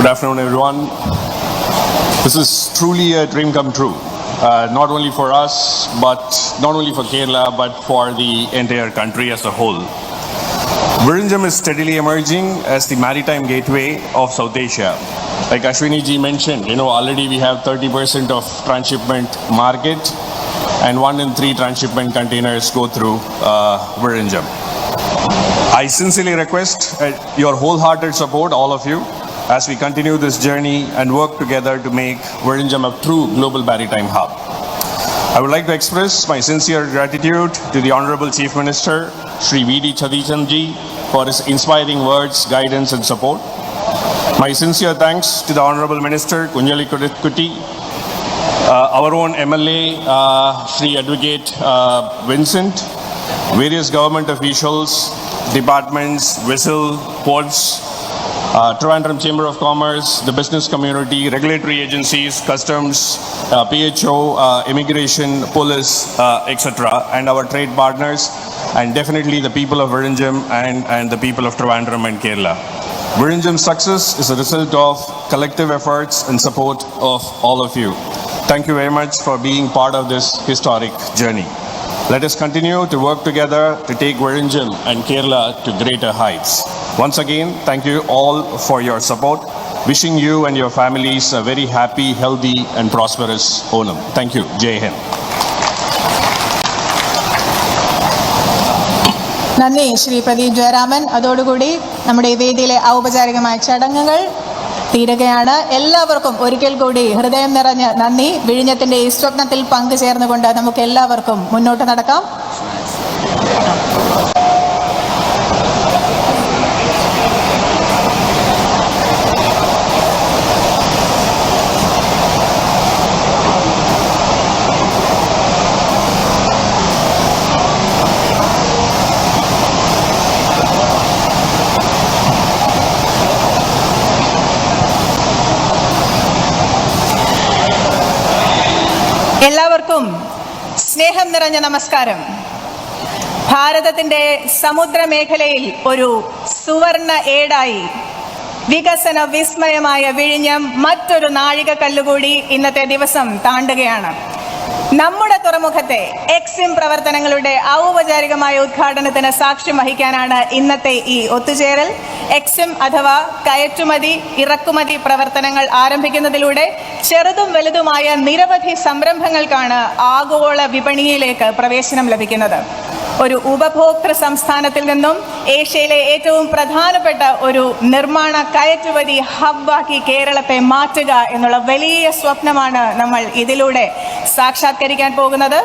Good afternoon, everyone. This is truly a dream come true, not only for us, but not only for Kerala, but for the entire country as a whole. Vizhinjam is steadily emerging as the maritime gateway of South Asia. Like Ashwini ji mentioned, already we have 30% of transshipment market, and 1 in 3 transshipment containers go through Vizhinjam. I sincerely request your wholehearted support, all of you, as we continue this journey and work together to make Vizhinjam a true global maritime hub. I would like to express my sincere gratitude to the Honorable Chief Minister, Shri V.D. Satheeshan for his inspiring words, guidance and support. My sincere thanks to the Honorable Minister, Kunjali Kutty, our own MLA, Shri Advocate Vincent, various government officials, departments, WHISTLE, ports, Trivandrum Chamber of Commerce, the business community, regulatory agencies, customs, PHO, immigration, police, etc., and our trade partners, and definitely the people of Virinjam and the people of Trivandrum and Kerala. Virinjam's success is a result of collective efforts and support of all of you. Thank you very much for being part of this historic journey. Let us continue to work together to take Virinjam and Kerala to greater heights. Once again, thank you all for your support. Wishing you and your families a very happy, healthy and prosperous Onam. Thank you. Jai Hind. നന്ദി ശ്രീ പ്രദീപ് ജയരാമൻ. അതോടുകൂടി നമ്മുടെ ഈ വേദിയിലെ ഔപചാരികമായ ചടങ്ങുകൾ തീരുകയാണ്. എല്ലാവർക്കും ഒരിക്കൽ കൂടി ഹൃദയം നിറഞ്ഞ നന്ദി. വിഴിഞ്ഞത്തിന്റെ ഈ സ്വപ്നത്തിൽ പങ്കുചേർന്നുകൊണ്ട് നമുക്ക് എല്ലാവർക്കും മുന്നോട്ട് നടക്കാം. എല്ലാവർക്കും സ്നേഹം നിറഞ്ഞ നമസ്കാരം. ഭാരതത്തിന്റെ സമുദ്രമേഖലയിൽ ഒരു സുവർണ ഏടായി വികസന വിസ്മയമായ വിഴിഞ്ഞം മറ്റൊരു നാഴികക്കല്ലുകൂടി ഇന്നത്തെ ദിവസം താണ്ടുകയാണ്. നമ്മുടെ തുറമുഖത്തെ എക്സിം പ്രവർത്തനങ്ങളുടെ ഔപചാരികമായ ഉദ്ഘാടനത്തിന് സാക്ഷ്യം വഹിക്കാനാണ് ഇന്നത്തെ ഈ ഒത്തുചേരൽ. എക്സിം അഥവാ കയറ്റുമതി ഇറക്കുമതി പ്രവർത്തനങ്ങൾ ആരംഭിക്കുന്നതിലൂടെ ചെറുതും വലുതുമായ നിരവധി സംരംഭങ്ങൾക്കാണ് ആഗോള വിപണിയിലേക്ക് പ്രവേശനം ലഭിക്കുന്നത്. ഒരു ഉപഭോക്തൃ സംസ്ഥാനത്തിൽ നിന്നും ഏഷ്യയിലെ ഏറ്റവും പ്രധാനപ്പെട്ട ഒരു നിർമ്മാണ കയറ്റുമതി ഹബ്ബാക്കി കേരളത്തെ മാറ്റുക എന്നുള്ള വലിയ സ്വപ്നമാണ് നമ്മൾ ഇതിലൂടെ സാക്ഷാത്കരിക്കാൻ പോകുന്നത്.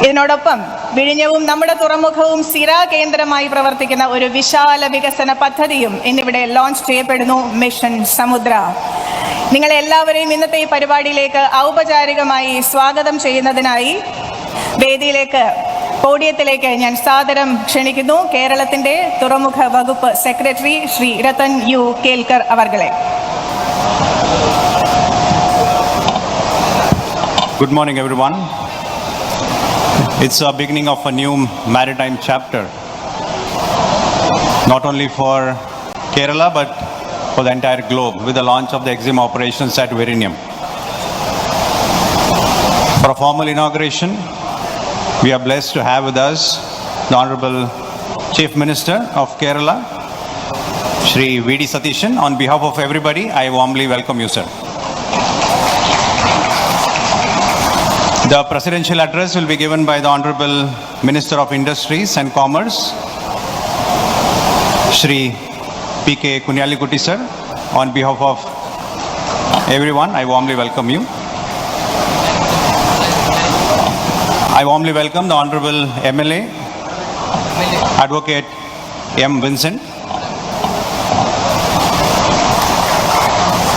ഇതിനോടൊപ്പം വിഴിഞ്ഞവും നമ്മുടെ തുറമുഖവും സ്ഥിര കേന്ദ്രമായി പ്രവർത്തിക്കുന്ന ഒരു വിശാല വികസന പദ്ധതിയും ഇന്നിവിടെ ലോഞ്ച് ചെയ്യപ്പെടുന്നു, മിഷൻ സമുദ്ര. നിങ്ങളെല്ലാവരെയും ഇന്നത്തെ ഈ പരിപാടിയിലേക്ക് ഔപചാരികമായി സ്വാഗതം ചെയ്യുന്നതിനായി വേദിയിലേക്ക് പോഡിയത്തിലേക്ക് ഞാൻ സാദരം ക്ഷണിക്കുന്നു കേരളത്തിന്റെ തുറമുഖ വകുപ്പ് സെക്രട്ടറി ശ്രീ രത്തൻ യു കേൽക്കർ അവർകളെ. Good morning, everyone. It's a beginning of a new maritime chapter, not only for Kerala but for the entire globe, with the launch of the EXIM operations at Vizhinjam. For a formal inauguration, we are blessed to have with us the Honorable Chief Minister of Kerala, Shri V.D. Satheeshan. On behalf of everybody, I warmly welcome you, sir. The presidential address will be given by the Honorable Minister of Industries and Commerce, Shri P.K. Kunjali Kutty, sir. On behalf of everyone, I warmly welcome you. I warmly welcome the Honorable MLA, Advocate M. Vincent.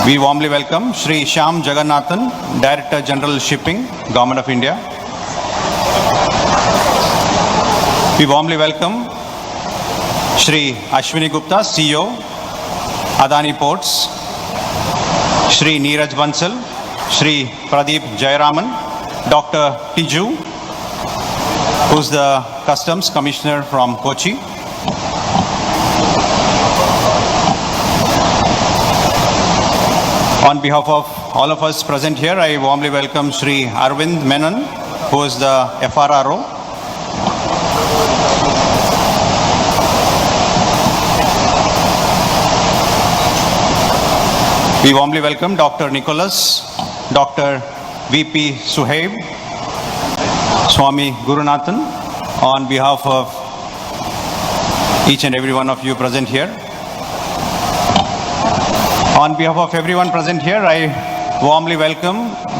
We warmly welcome Shri Shyam Jagannathan, Director General Shipping, Government of India. We warmly welcome Shri Ashwini Gupta, CEO, Adani Ports, Shri Neeraj Bansal, Shri Pradeep Jayaraman, Dr. Tiju, who's the Customs Commissioner from Kochi. On behalf of all of us present here, I warmly welcome Shri Arvind Menon, who is the FRRO. We warmly welcome Dr. Nicholas, Dr. V.P. Suhaib, Swami Gurunathan, on behalf of each and every one of you present here. On behalf of everyone present here, I warmly welcome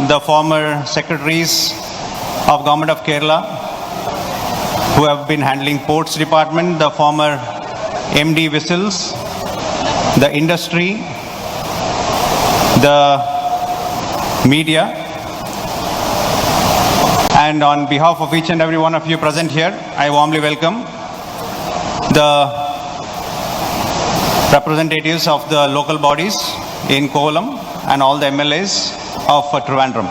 the former secretaries of Government of Kerala who have been handling Ports Department, the former MD Whistles, the industry, the media, and on behalf of each and every one of you present here, I warmly welcome the representatives of the local bodies in Kovalam and all the MLAs of Trivandrum.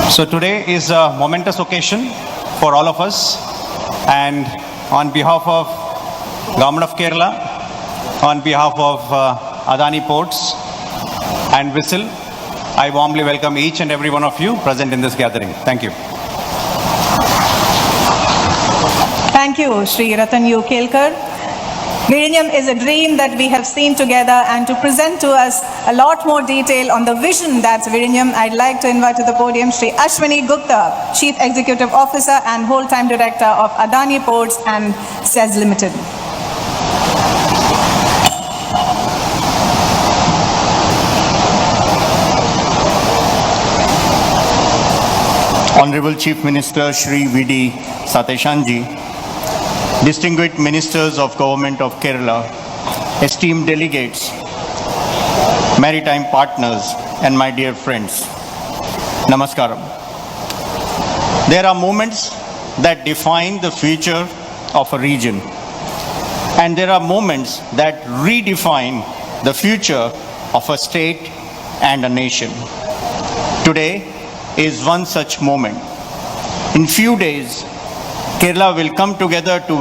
So today is a momentous occasion for all of us, and on behalf of Government of Kerala, on behalf of Adani Ports and Whistle, I warmly welcome each and every one of you present in this gathering. Thank you. Thank you, Sri Ratan U. Kelkar. Vizhinjam is a dream that we have seen together, and to present to us a lot more detail on the vision that's Vizhinjam, I'd like to invite to the podium Sri Ashwini Gupta, Chief Executive Officer and Whole-Time Director of Adani Ports and SEZ Limited. Honorable Chief Minister Shri V.D. Sateshanji, distinguished ministers of Government of Kerala, esteemed delegates, maritime partners, and my dear friends, Namaskaram. There are moments that define the future of a region, and there are moments that redefine the future of a state and a nation. Today is one such moment. In few days, Kerala will come together to